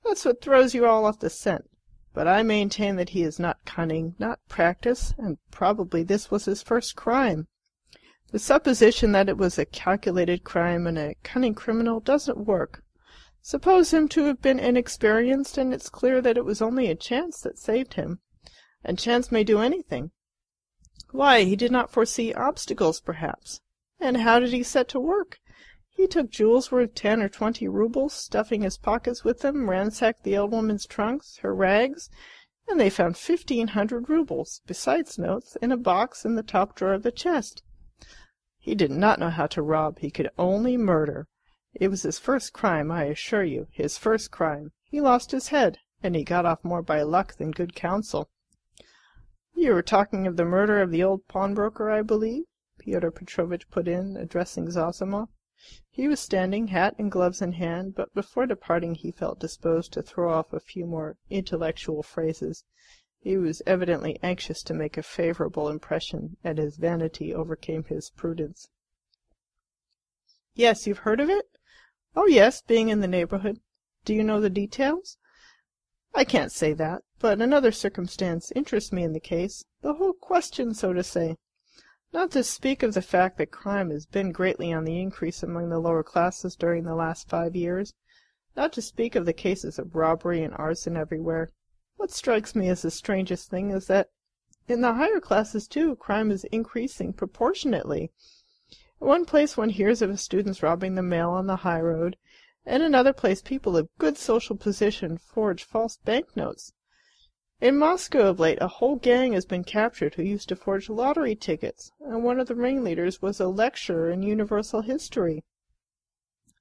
That's what throws you all off the scent. But I maintain that he is not cunning, not practice, and probably this was his first crime. The supposition that it was a calculated crime and a cunning criminal doesn't work. Suppose him to have been inexperienced, and it's clear that it was only a chance that saved him. And chance may do anything. Why, he did not foresee obstacles, perhaps. And how did he set to work? He took jewels worth 10 or 20 roubles, stuffing his pockets with them, ransacked the old woman's trunks, her rags, and they found 1,500 roubles, besides notes, in a box in the top drawer of the chest. He did not know how to rob, he could only murder. It was his first crime, I assure you, his first crime. He lost his head, and he got off more by luck than good counsel. You were talking of the murder of the old pawnbroker, I believe? Pyotr Petrovitch put in, addressing Zossimov. He was standing, hat and gloves in hand, but before departing he felt disposed to throw off a few more intellectual phrases. He was evidently anxious to make a favourable impression, and his vanity overcame his prudence. Yes, you've heard of it? Oh, yes, being in the neighbourhood. Do you know the details? I can't say that, but another circumstance interests me in the case, the whole question, so to say. Not to speak of the fact that crime has been greatly on the increase among the lower classes during the last 5 years, not to speak of the cases of robbery and arson everywhere. What strikes me as the strangest thing is that in the higher classes, too, crime is increasing proportionately. In one place one hears of students robbing the mail on the high road, and in another place people of good social position forge false banknotes. In Moscow of late a whole gang has been captured who used to forge lottery tickets, and one of the ringleaders was a lecturer in universal history.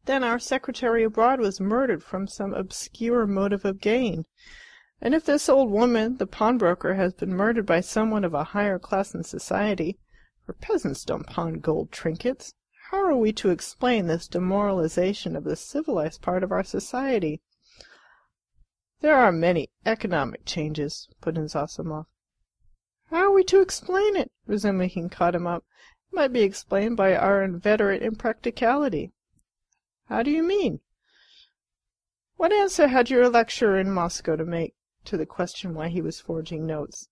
Then our secretary abroad was murdered from some obscure motive of gain. And if this old woman, the pawnbroker, has been murdered by someone of a higher class in society, for peasants don't pawn gold trinkets, how are we to explain this demoralization of the civilized part of our society? There are many economic changes, put in Zossimov. How are we to explain it? Razumihin caught him up. It might be explained by our inveterate impracticality. How do you mean? What answer had your lecturer in Moscow to make to the question why he was forging notes?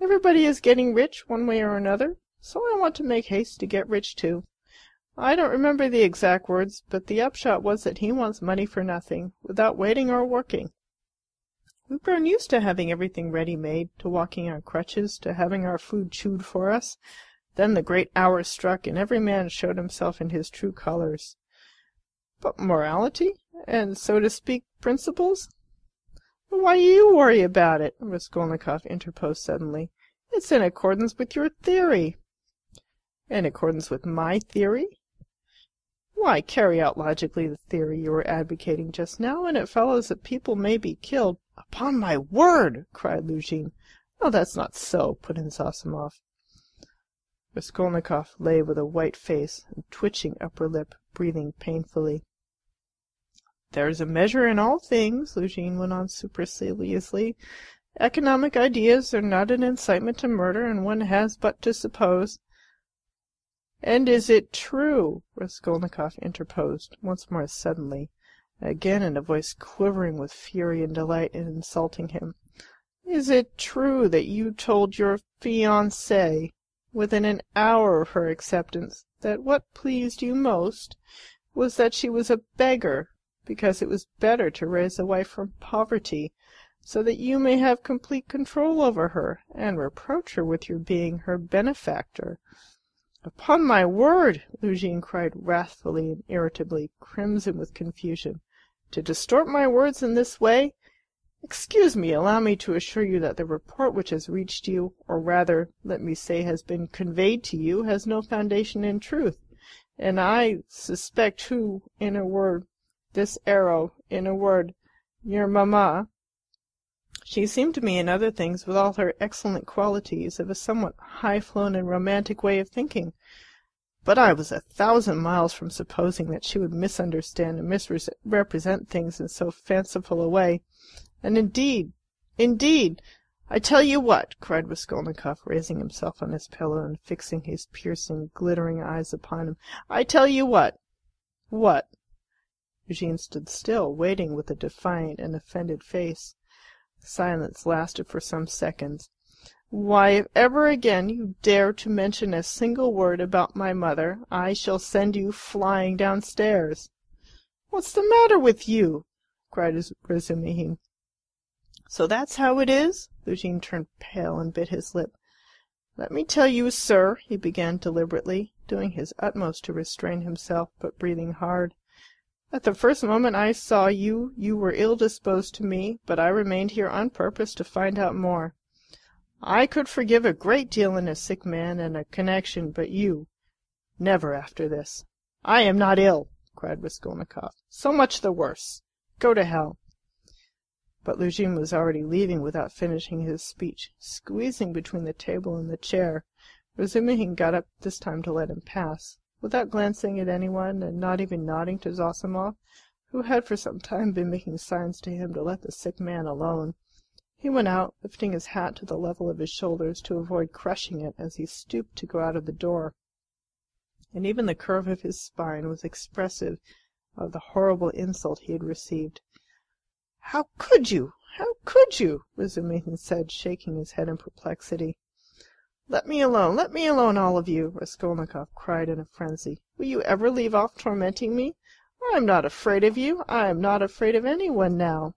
Everybody is getting rich one way or another, so I want to make haste to get rich too. I don't remember the exact words, but the upshot was that he wants money for nothing, without waiting or working. We've grown used to having everything ready-made, to walking on crutches, to having our food chewed for us. Then the great hour struck, and every man showed himself in his true colours. But morality, and, so to speak, principles? Why do you worry about it? Raskolnikov interposed suddenly. It's in accordance with your theory. In accordance with my theory? Why, carry out logically the theory you were advocating just now, and it follows that people may be killed. Upon my word! Cried Luzhin. Oh, that's not so, put in Zossimov. Raskolnikov lay with a white face and twitching upper lip, breathing painfully. There's a measure in all things, Luzhin went on superciliously. Economic ideas are not an incitement to murder, and one has but to suppose. And is it true? Raskolnikov interposed, once more suddenly, again in a voice quivering with fury and delight in insulting him. Is it true that you told your fiancée, within an hour of her acceptance, that what pleased you most was that she was a beggar, because it was better to raise a wife from poverty, so that you may have complete control over her, and reproach her with your being her benefactor? Upon my word, Luzhin cried wrathfully and irritably, crimson with confusion. To distort my words in this way? Excuse me, allow me to assure you that the report which has reached you, or rather, let me say, has been conveyed to you, has no foundation in truth. And I suspect who, in a word, this arrow, in a word, your mamma. She seemed to me in other things, with all her excellent qualities, of a somewhat high-flown and romantic way of thinking. But I was 1,000 miles from supposing that she would misunderstand and misrepresent things in so fanciful a way. And indeed, I tell you what, cried Raskolnikov, raising himself on his pillow and fixing his piercing, glittering eyes upon him. I tell you what. What? Eugene stood still, waiting with a defiant and offended face. Silence lasted for some seconds. Why, if ever again you dare to mention a single word about my mother, I shall send you flying downstairs. What's the matter with you?" cried Razumihin. "So that's how it is?" Luzhin turned pale and bit his lip. "Let me tell you, sir," he began deliberately, doing his utmost to restrain himself, but breathing hard. "At the first moment I saw you, you were ill disposed to me, but I remained here on purpose to find out more. I could forgive a great deal in a sick man and a connection, but you, never after this." "I am not ill," cried Raskolnikov. "So much the worse. Go to hell." But Luzhin was already leaving without finishing his speech, squeezing between the table and the chair. Razumihin got up this time to let him pass. Without glancing at anyone, and not even nodding to Zossimov, who had for some time been making signs to him to let the sick man alone, he went out, lifting his hat to the level of his shoulders to avoid crushing it as he stooped to go out of the door. And even the curve of his spine was expressive of the horrible insult he had received. "How could you? How could you?" Razumihin said, shaking his head in perplexity. "Let me alone, all of you!" Raskolnikov cried in a frenzy. "Will you ever leave off tormenting me? I am not afraid of you. I am not afraid of any one now."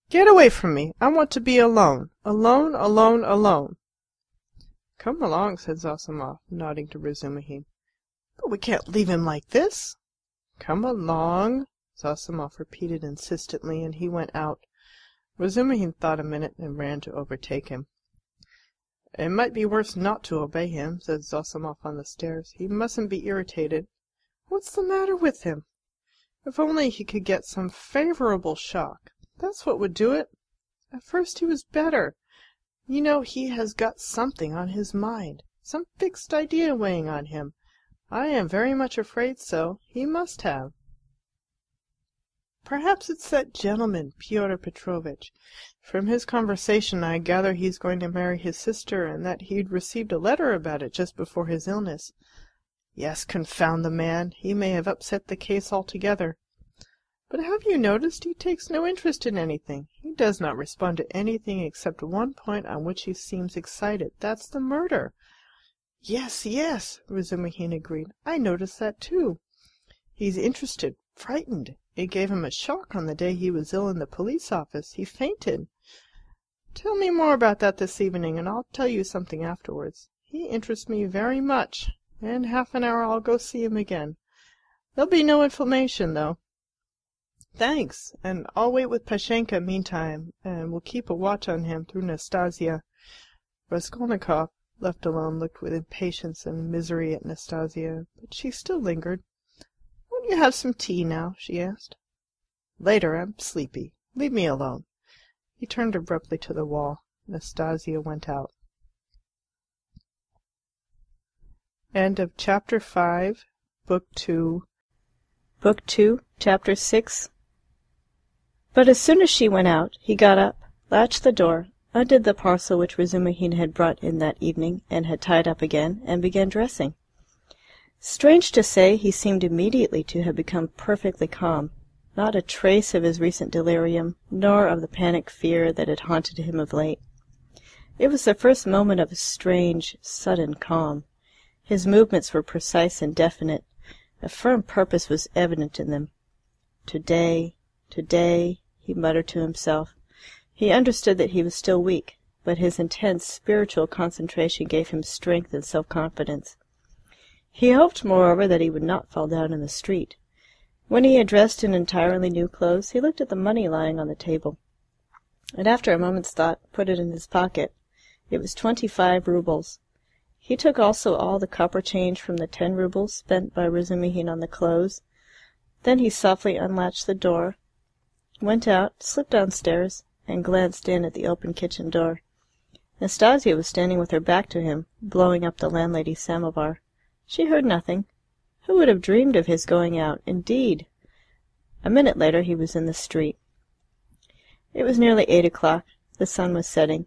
"Get away from me! I want to be alone. Alone, alone, alone." "Come along," said Zossimov, nodding to Razumihin. "But we can't leave him like this." "Come along," Zossimov repeated insistently, and he went out. Razumihin thought a minute and ran to overtake him. "It might be worse not to obey him," said Zossimov on the stairs. "He mustn't be irritated." "What's the matter with him?" "If only he could get some favourable shock. That's what would do it. At first he was better. You know, he has got something on his mind, some fixed idea weighing on him. I am very much afraid so. He must have. Perhaps it's that gentleman, Pyotr Petrovitch. From his conversation I gather he's going to marry his sister, and that he'd received a letter about it just before his illness. Yes, confound the man. He may have upset the case altogether. But have you noticed he takes no interest in anything? He does not respond to anything except one point on which he seems excited. That's the murder. Yes, yes, Razumihin agreed. I noticed that too. He's interested, frightened. It gave him a shock on the day he was ill in the police office. He fainted. Tell me more about that this evening, and I'll tell you something afterwards. He interests me very much. In half an hour I'll go see him again. There'll be no inflammation, though. Thanks, and I'll wait with Pashenka meantime, and we'll keep a watch on him through Nastasia. Raskolnikov, left alone, looked with impatience and misery at Nastasia, but she still lingered. "Won't you have some tea now?" she asked. "Later. I'm sleepy. Leave me alone." He turned abruptly to the wall. Nastasia went out. End of Chapter 5, Book 2. Book 2, Chapter 6. But as soon as she went out, he got up, latched the door, undid the parcel which Razumihin had brought in that evening and had tied up again, and began dressing. Strange to say, he seemed immediately to have become perfectly calm. Not a trace of his recent delirium, nor of the panic fear that had haunted him of late. It was the first moment of a strange, sudden calm. His movements were precise and definite. A firm purpose was evident in them. Today, he muttered to himself. He understood that he was still weak, but his intense spiritual concentration gave him strength and self-confidence. He hoped, moreover, that he would not fall down in the street. When he had dressed in entirely new clothes, he looked at the money lying on the table, and after a moment's thought put it in his pocket. It was 25 roubles. He took also all the copper change from the 10 roubles spent by Razumihin on the clothes. Then he softly unlatched the door, went out, slipped downstairs, and glanced in at the open kitchen door. Nastasia was standing with her back to him, blowing up the landlady's samovar. She heard nothing. Who would have dreamed of his going out, indeed? A minute later he was in the street. It was nearly 8 o'clock. The sun was setting.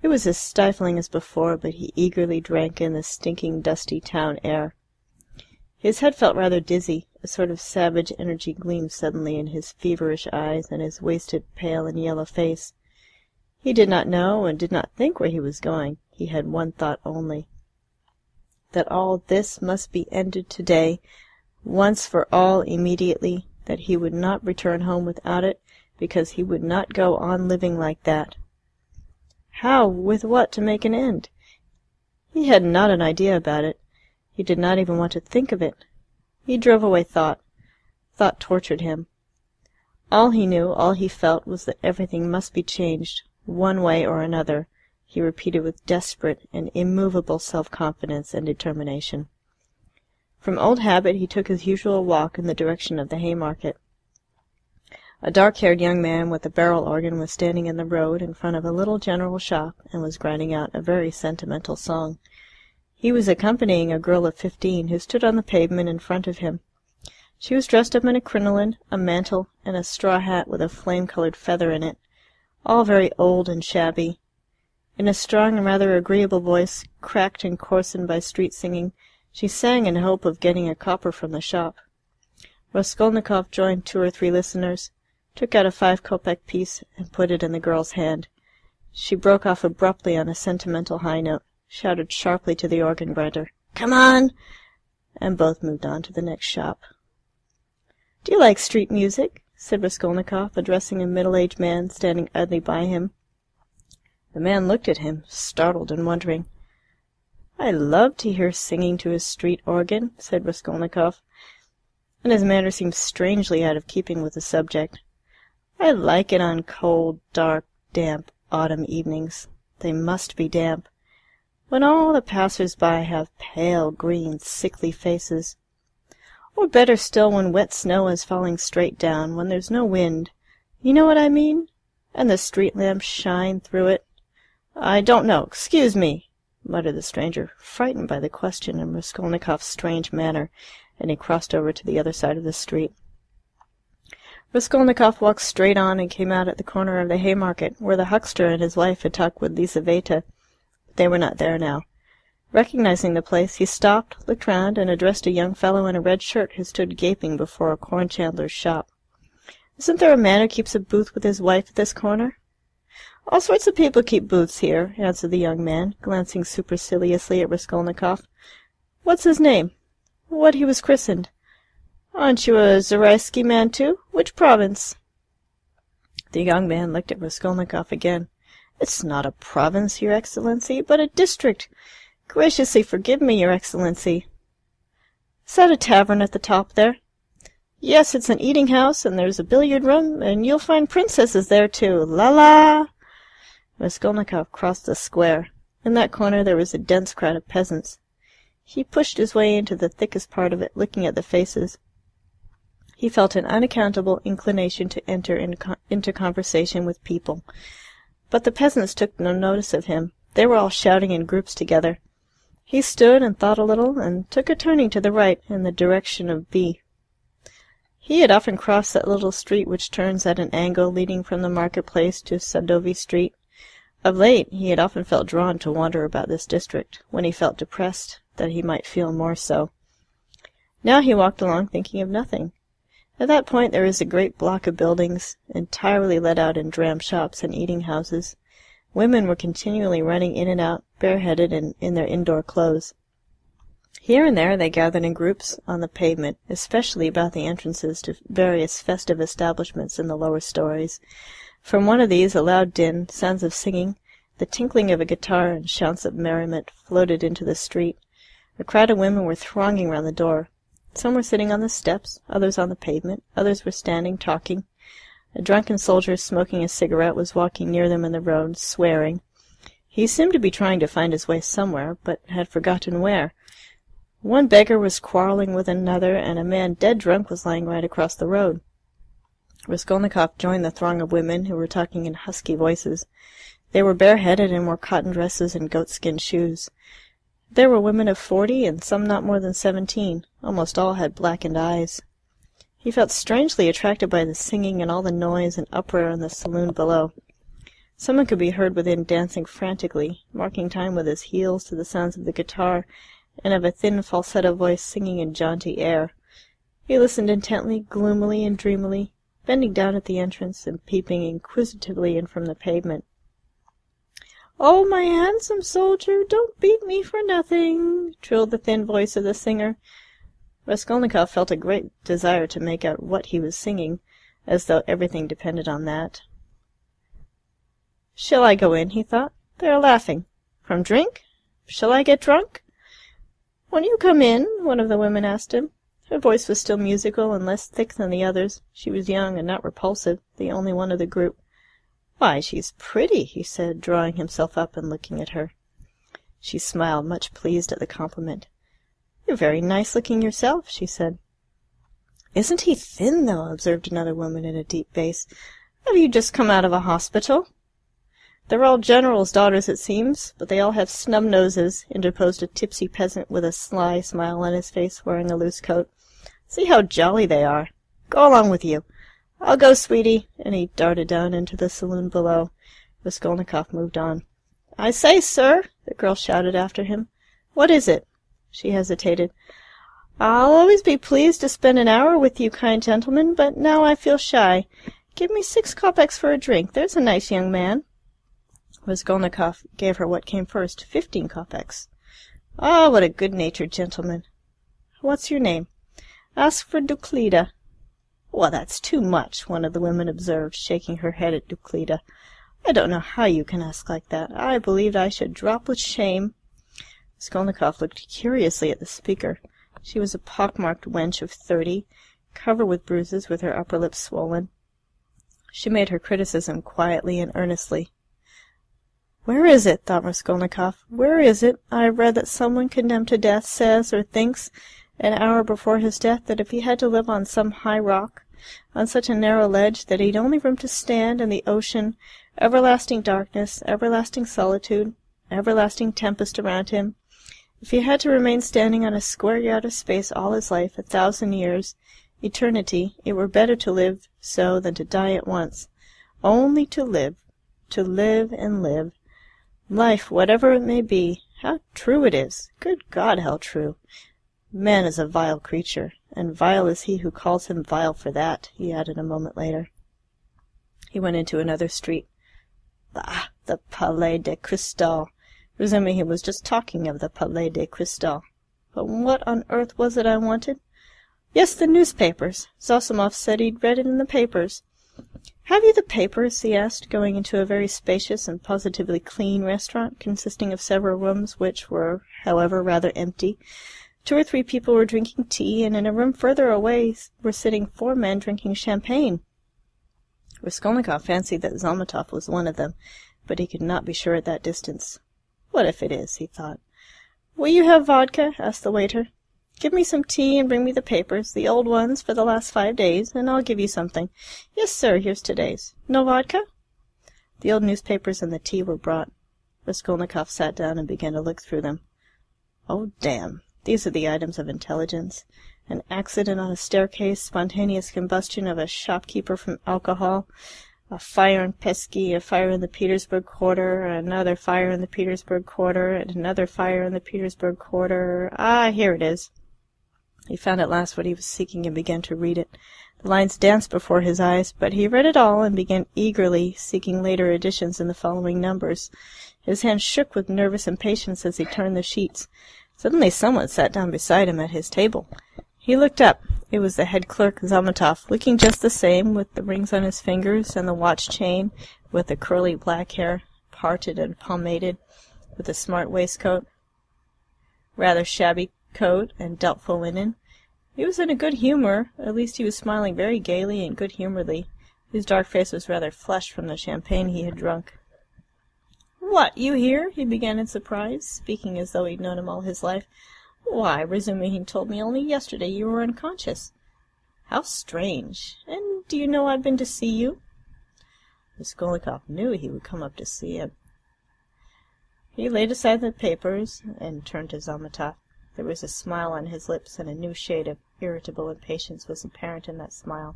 It was as stifling as before, but he eagerly drank in the stinking, dusty town air. His head felt rather dizzy. A sort of savage energy gleamed suddenly in his feverish eyes and his wasted, pale and yellow face. He did not know and did not think where he was going. He had one thought only. that all this must be ended to-day, once for all immediately, that he would not return home without it, because he would not go on living like that. How, with what, to make an end? He had not an idea about it. He did not even want to think of it. He drove away thought. Thought tortured him. All he knew, all he felt, was that everything must be changed, one way or another, he repeated with desperate and immovable self-confidence and determination. From old habit he took his usual walk in the direction of the Haymarket. A dark-haired young man with a barrel organ was standing in the road in front of a little general shop and was grinding out a very sentimental song. He was accompanying a girl of 15 who stood on the pavement in front of him. She was dressed up in a crinoline, a mantle, and a straw hat with a flame-colored feather in it, all very old and shabby. In a strong and rather agreeable voice, cracked and coarsened by street singing, she sang in hope of getting a copper from the shop. Raskolnikov joined 2 or 3 listeners, took out a 5-kopeck piece, and put it in the girl's hand. She broke off abruptly on a sentimental high note, shouted sharply to the organ grinder, "Come on!" and both moved on to the next shop. "Do you like street music?" said Raskolnikov, addressing a middle-aged man standing idly by him. The man looked at him, startled and wondering. "I love to hear singing to a street organ," said Raskolnikov, and his manner seemed strangely out of keeping with the subject. "I like it on cold, dark, damp autumn evenings. They must be damp, when all the passers-by have pale, green, sickly faces. Or better still, when wet snow is falling straight down, when there's no wind. You know what I mean? And the street lamps shine through it." "I don't know. Excuse me," muttered the stranger, frightened by the question and Raskolnikov's strange manner, and he crossed over to the other side of the street. Raskolnikov walked straight on and came out at the corner of the Haymarket, where the huckster and his wife had talked with Lizaveta. They were not there now. Recognizing the place, he stopped, looked round, and addressed a young fellow in a red shirt who stood gaping before a corn chandler's shop. "Isn't there a man who keeps a booth with his wife at this corner?" "All sorts of people keep booths here," answered the young man, glancing superciliously at Raskolnikov. "What's his name?" "What he was christened." "Aren't you a Zaraisky man too? Which province?" The young man looked at Raskolnikov again. "It's not a province, Your Excellency, but a district. Graciously forgive me, Your Excellency." "Is that a tavern at the top there?" "Yes, it's an eating-house, and there's a billiard-room, and you'll find princesses there too. La-la!" Raskolnikov crossed the square. In that corner there was a dense crowd of peasants. He pushed his way into the thickest part of it, looking at the faces. He felt an unaccountable inclination to enter into conversation with people. But the peasants took no notice of him. They were all shouting in groups together. He stood and thought a little, and took a turning to the right in the direction of B. He had often crossed that little street which turns at an angle leading from the market-place to Sadovy Street. Of late he had often felt drawn to wander about this district, when he felt depressed, that he might feel more so. Now he walked along thinking of nothing. At that point there is a great block of buildings, entirely let out in dram shops and eating-houses. Women were continually running in and out, bareheaded and in their indoor clothes. Here and there they gathered in groups on the pavement, especially about the entrances to various festive establishments in the lower stories. From one of these a loud din, sounds of singing, the tinkling of a guitar, and shouts of merriment floated into the street. A crowd of women were thronging round the door. Some were sitting on the steps, others on the pavement, others were standing, talking. A drunken soldier smoking a cigarette was walking near them in the road, swearing. He seemed to be trying to find his way somewhere, but had forgotten where. One beggar was quarrelling with another, and a man dead drunk was lying right across the road. Raskolnikov joined the throng of women, who were talking in husky voices. They were bareheaded and wore cotton dresses and goatskin shoes. There were women of 40, and some not more than 17. Almost all had blackened eyes. He felt strangely attracted by the singing and all the noise and uproar in the saloon below. Someone could be heard within dancing frantically, marking time with his heels to the sounds of the guitar, and of a thin falsetto voice singing a jaunty air. He listened intently, gloomily and dreamily, bending down at the entrance and peeping inquisitively in from the pavement. "Oh, my handsome soldier, don't beat me for nothing," trilled the thin voice of the singer. Raskolnikov felt a great desire to make out what he was singing, as though everything depended on that. "Shall I go in?" he thought. "They are laughing. From drink? Shall I get drunk?" "Won't you come in?" one of the women asked him. Her voice was still musical and less thick than the others. She was young and not repulsive, the only one of the group. "Why, she's pretty," he said, drawing himself up and looking at her. She smiled, much pleased at the compliment. "You're very nice-looking yourself," she said. "Isn't he thin, though?" observed another woman in a deep bass. "Have you just come out of a hospital?" "They're all generals' daughters, it seems, but they all have snub noses," interposed a tipsy peasant with a sly smile on his face, wearing a loose coat. "See how jolly they are. Go along with you. I'll go, sweetie," and he darted down into the saloon below. Raskolnikov moved on. "I say, sir," the girl shouted after him. "What is it?" She hesitated. "I'll always be pleased to spend an hour with you, kind gentlemen, but now I feel shy. Give me 6 kopecks for a drink. There's a nice young man." Raskolnikov gave her what came first, 15 kopecks. "Ah, what a good-natured gentleman." "What's your name?" "Ask for Duclida." "Well, that's too much," one of the women observed, shaking her head at Duclida. "I don't know how you can ask like that. I believed I should drop with shame." Raskolnikov looked curiously at the speaker. She was a pock-marked wench of 30, covered with bruises, with her upper lip swollen. She made her criticism quietly and earnestly. "Where is it?" thought Raskolnikov. "Where is it? I have read that someone condemned to death says or thinks, an hour before his death, that if he had to live on some high rock, on such a narrow ledge, that he'd only room to stand, and the ocean, everlasting darkness, everlasting solitude, everlasting tempest around him. If he had to remain standing on a square yard of space all his life, 1,000 years, eternity, it were better to live so than to die at once. Only to live and live. Life, whatever it may be, how true it is! Good God, how true! Man is a vile creature, and vile is he who calls him vile for that," he added a moment later. He went into another street. "Ah, the Palais de Cristal!" Presuming he was just talking of the Palais de Cristal. But what on earth was it I wanted? Yes, the newspapers. Zossimov said he'd read it in the papers. "Have you the papers?" he asked, going into a very spacious and positively clean restaurant, consisting of several rooms which were, however, rather empty. 2 or 3 people were drinking tea, and in a room further away were sitting 4 men drinking champagne. Raskolnikov fancied that Zametov was one of them, but he could not be sure at that distance. "What if it is?" he thought. "Will you have vodka?" asked the waiter. "Give me some tea and bring me the papers, the old ones for the last 5 days, and I'll give you something. Yes, sir, here's today's. No vodka?" The old newspapers and the tea were brought. Raskolnikov sat down and began to look through them. "Oh, damn! These are the items of intelligence. An accident on a staircase, spontaneous combustion of a shopkeeper from alcohol, a fire in Pesky, a fire in the Petersburg quarter, another fire in the Petersburg quarter, and another fire in the Petersburg quarter. Ah, here it is." He found at last what he was seeking and began to read it. The lines danced before his eyes, but he read it all and began eagerly seeking later editions in the following numbers. His hand shook with nervous impatience as he turned the sheets. Suddenly someone sat down beside him at his table. He looked up. It was the head clerk, Zametov, looking just the same, with the rings on his fingers and the watch chain, with the curly black hair, parted and pomaded, with a smart waistcoat, rather shabby coat, and doubtful linen. He was in a good humour, at least he was smiling very gaily and good-humouredly. His dark face was rather flushed from the champagne he had drunk. "What, you here?" he began in surprise, speaking as though he'd known him all his life. "Why, Razumihin told me only yesterday you were unconscious." "How strange! And do you know I've been to see you?" Raskolnikov knew he would come up to see him. He laid aside the papers and turned to Zametov. There was a smile on his lips, and a new shade of irritable impatience was apparent in that smile.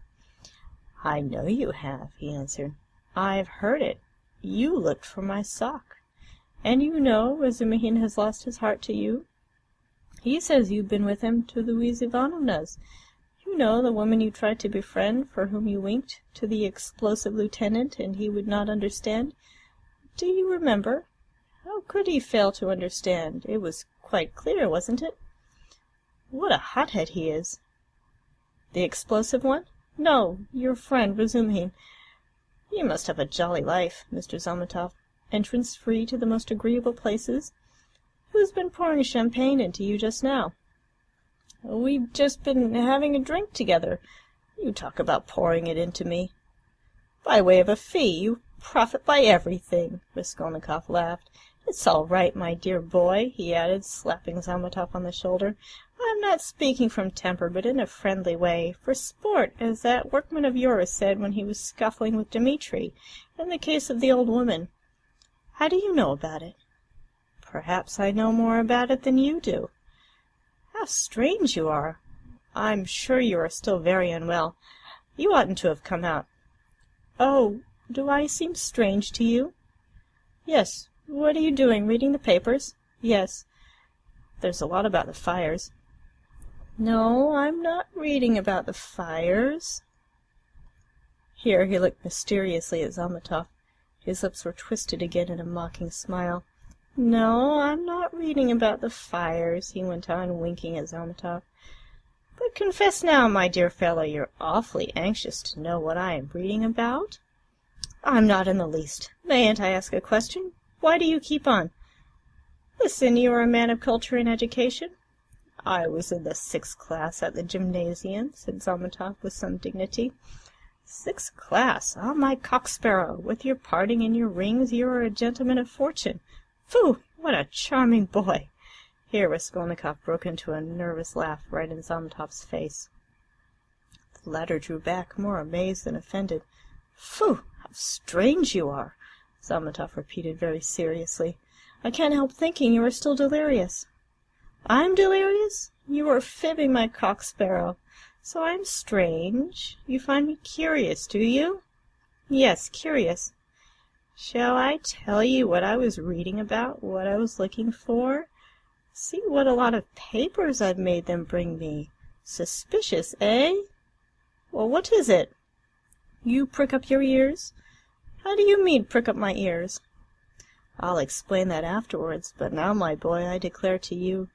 "I know you have," he answered. "I've heard it. You looked for my sock. And you know Razumihin has lost his heart to you. He says you've been with him to Louise Ivanovna's. You know, the woman you tried to befriend, for whom you winked to the explosive lieutenant, and he would not understand. Do you remember?" How could he fail to understand? It was quite clear, wasn't it? What a hothead he is. The explosive one? No, your friend, Ransomr. You must have a jolly life, Mr. Zametov. Entrance free to the most agreeable places. Who's been pouring champagne into you just now? We've just been having a drink together. You talk about pouring it into me. By way of a fee, you profit by everything, Raskolnikov laughed. It's all right, my dear boy, he added, slapping Zametov on the shoulder. I'm not speaking from temper, but in a friendly way, for sport, as that workman of yours said when he was scuffling with Dmitri, in the case of the old woman. How do you know about it? Perhaps I know more about it than you do. How strange you are. I'm sure you are still very unwell. You oughtn't to have come out. Oh, do I seem strange to you? Yes. What are you doing, reading the papers? Yes. There's a lot about the fires. No, I'm not reading about the fires. Here he looked mysteriously at Zametov. His lips were twisted again in a mocking smile. No, I'm not reading about the fires, he went on, winking at Zametov. But confess now, my dear fellow, you're awfully anxious to know what I am reading about? I'm not in the least. Mayn't I ask a question? Why do you keep on? Listen, you are a man of culture and education. I was in the 6th class at the gymnasium, said Zametov with some dignity. 6th class? Ah, my cock-sparrow! With your parting and your rings, you are a gentleman of fortune. Phoo! What a charming boy! Here Raskolnikov broke into a nervous laugh right in Zametov's face. The latter drew back, more amazed than offended. Phoo! How strange you are! Zametov repeated very seriously. I can't help thinking you are still delirious. I'm delirious? You are fibbing, my cock-sparrow. So I'm strange. You find me curious, do you? Yes, curious. Shall I tell you what I was reading about, what I was looking for? See what a lot of papers I've made them bring me. Suspicious, eh? Well, what is it? You prick up your ears? How do you mean, prick up my ears? I'll explain that afterwards, but now, my boy, I declare to you...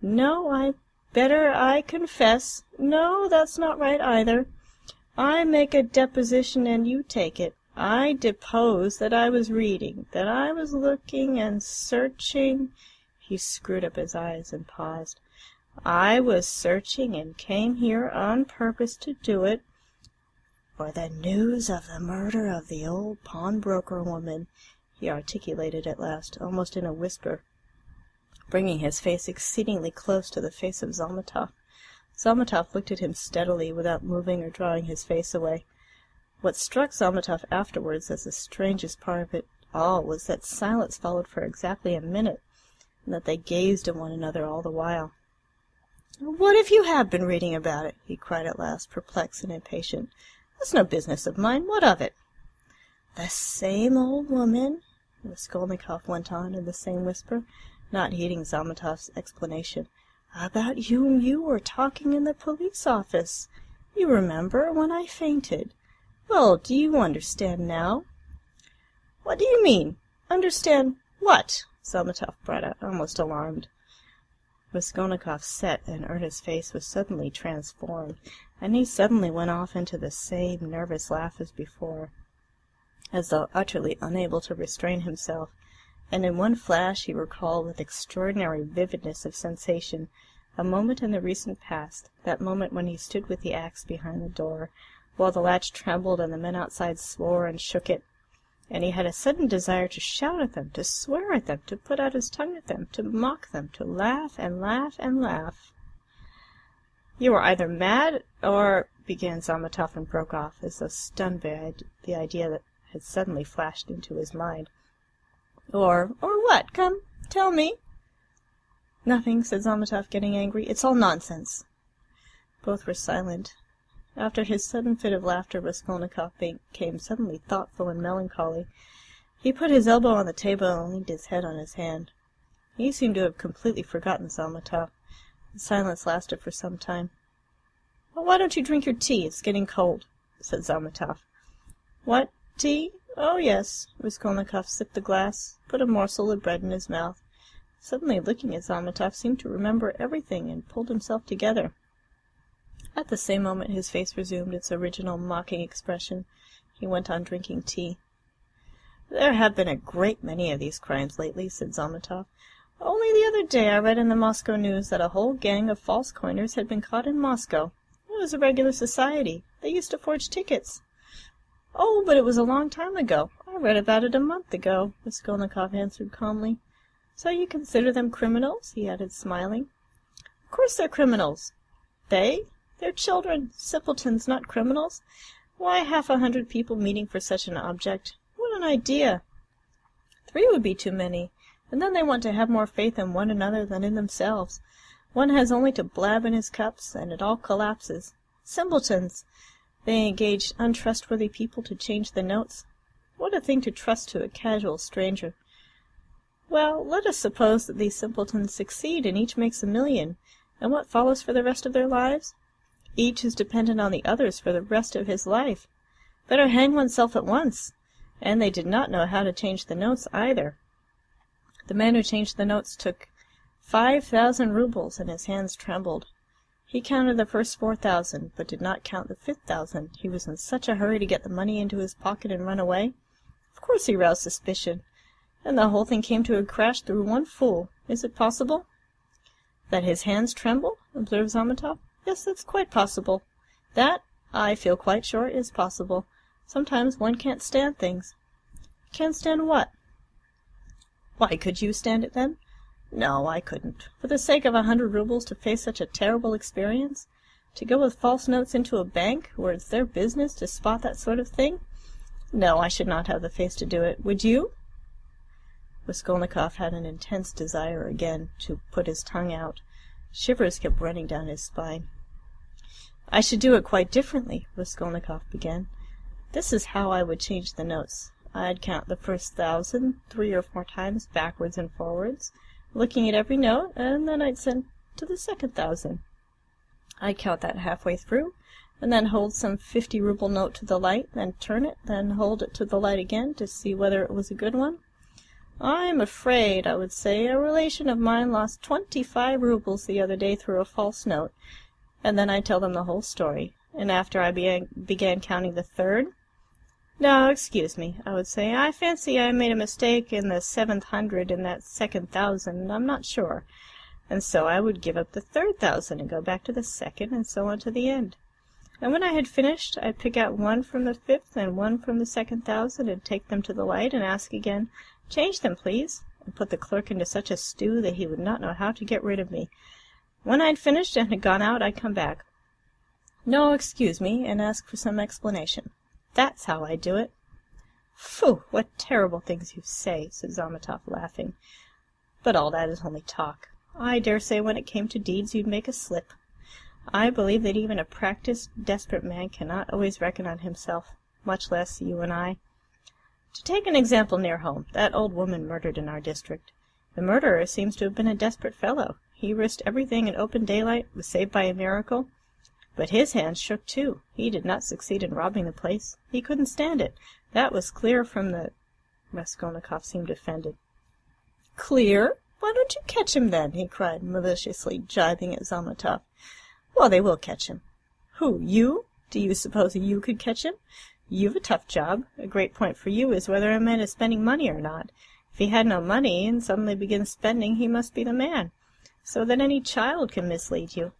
No, I confess. No, that's not right either. I make a deposition and you take it. I depose that I was reading, that I was looking and searching... He screwed up his eyes and paused. I was searching and came here on purpose to do it for the news of the murder of the old pawnbroker woman, he articulated at last, almost in a whisper, bringing his face exceedingly close to the face of Zametov. Zametov looked at him steadily, without moving or drawing his face away. What struck Zametov afterwards as the strangest part of it all was that silence followed for exactly a minute, and that they gazed at one another all the while. "What if you have been reading about it?" he cried at last, perplexed and impatient. "That's no business of mine. What of it?" "The same old woman," Raskolnikov went on in the same whisper, not heeding Zametov's explanation, "about whom you were talking in the police office. You remember, when I fainted. Well, do you understand now?" "What do you mean? Understand what?" Zametov brought out, almost alarmed. Raskolnikov's set and earnest face was suddenly transformed, and he suddenly went off into the same nervous laugh as before, as though utterly unable to restrain himself, and in one flash he recalled with extraordinary vividness of sensation a moment in the recent past, that moment when he stood with the axe behind the door, while the latch trembled and the men outside swore and shook it, and he had a sudden desire to shout at them, to swear at them, to put out his tongue at them, to mock them, to laugh and laugh and laugh. "You are either mad or—" began Zametov, and broke off, as though stunned by the idea that had suddenly flashed into his mind. Or what? Come, tell me." "Nothing," said Zametov, getting angry. "It's all nonsense." Both were silent. After his sudden fit of laughter, Raskolnikov became suddenly thoughtful and melancholy. He put his elbow on the table and leaned his head on his hand. He seemed to have completely forgotten Zametov. The silence lasted for some time. "Well, why don't you drink your tea? It's getting cold," said Zametov. "What? Tea? "Oh, yes." Raskolnikov sipped the glass, put a morsel of bread in his mouth. Suddenly looking at Zametov, seemed to remember everything, and pulled himself together. At the same moment his face resumed its original mocking expression. He went on drinking tea. "There have been a great many of these crimes lately," said Zametov. "Only the other day I read in the Moscow News that a whole gang of false coiners had been caught in Moscow. It was a regular society. They used to forge tickets." "Oh, but it was a long time ago. I read about it a month ago," Raskolnikov answered calmly. "So you consider them criminals?" he added, smiling. "Of course they're criminals." "They? They're children, simpletons, not criminals. Why 100 people meeting for such an object? What an idea! 3 would be too many, and then they want to have more faith in one another than in themselves. One has only to blab in his cups, and it all collapses. Simpletons! They engage untrustworthy people to change the notes. What a thing to trust to a casual stranger! Well, let us suppose that these simpletons succeed, and each makes 1,000,000, and what follows for the rest of their lives? Each is dependent on the others for the rest of his life. Better hang oneself at once. And they did not know how to change the notes either. The man who changed the notes took 5,000 roubles, and his hands trembled. He counted the first 4,000, but did not count the 5,000. He was in such a hurry to get the money into his pocket and run away. Of course he roused suspicion, and the whole thing came to a crash through one fool. Is it possible?" "That his hands tremble?" observed Zametov. "Yes, that's quite possible. That, I feel quite sure, is possible. Sometimes one can't stand things." "Can't stand what?" "Why, could you stand it then?" "No, I couldn't. For the sake of 100 roubles to face such a terrible experience? To go with false notes into a bank, where it's their business to spot that sort of thing? No, I should not have the face to do it. Would you?" Raskolnikov had an intense desire again to put his tongue out. Shivers kept running down his spine. "I should do it quite differently," Raskolnikov began. "This is how I would change the notes. I'd count the first 1,000 3 or 4 times backwards and forwards, looking at every note, and then I'd send to the second 1,000. I'd count that halfway through, and then hold some 50-rouble note to the light, then turn it, then hold it to the light again to see whether it was a good one. I'm afraid, I would say, a relation of mine lost 25 roubles the other day through a false note, and then I'd tell them the whole story. And after I began counting the third, 'No, excuse me,' I would say, 'I fancy I made a mistake in the 700 in that second 1,000, I'm not sure.' And so I would give up the third 1,000 and go back to the second, and so on to the end. And when I had finished, I'd pick out one from the 5th and one from the second 1,000 and take them to the light and ask again, 'Change them, please,' and put the clerk into such a stew that he would not know how to get rid of me. When I'd finished and had gone out, I'd come back. 'No, excuse me,' and ask for some explanation. That's how I do it." "Phew, what terrible things you say," said Zametov, laughing. "But all that is only talk. I dare say when it came to deeds you'd make a slip. I believe that even a practised, desperate man cannot always reckon on himself, much less you and I. To take an example near home, that old woman murdered in our district. The murderer seems to have been a desperate fellow. He risked everything in open daylight, was saved by a miracle. But his hands shook too. He did not succeed in robbing the place. He couldn't stand it. That was clear from the—" Raskolnikov seemed offended. "Clear? Why don't you catch him then?" he cried, maliciously jibing at Zametov. "Well, they will catch him." "Who, you? Do you suppose you could catch him? You've a tough job. A great point for you is whether a man is spending money or not. If he had no money and suddenly begins spending, he must be the man, so that any child can mislead you."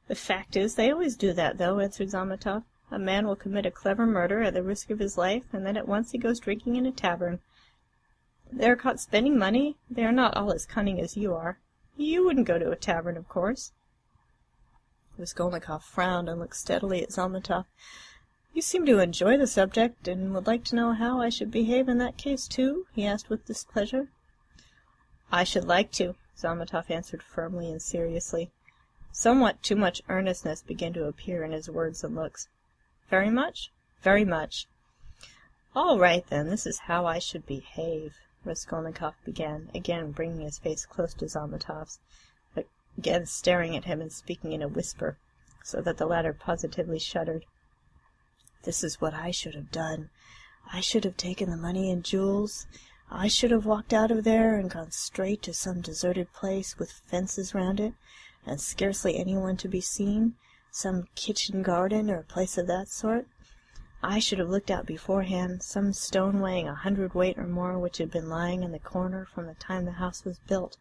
"The fact is, they always do that, though," answered Zametov. "A man will commit a clever murder at the risk of his life, and then at once he goes drinking in a tavern. They are caught spending money. They are not all as cunning as you are. You wouldn't go to a tavern, of course." Raskolnikov frowned and looked steadily at Zametov. "You seem to enjoy the subject, and would like to know how I should behave in that case, too?" he asked with displeasure. "I should like to," Zametov answered firmly and seriously. Somewhat too much earnestness began to appear in his words and looks. "Very much?" "Very much." "All right, then, this is how I should behave," Raskolnikov began, again bringing his face close to Zametov's, but again staring at him and speaking in a whisper, so that the latter positively shuddered. "This is what I should have done. I should have taken the money and jewels. I should have walked out of there and gone straight to some deserted place with fences round it, and scarcely anyone to be seen, some kitchen garden or a place of that sort. I should have looked out beforehand, some stone weighing 100 weight or more which had been lying in the corner from the time the house was built.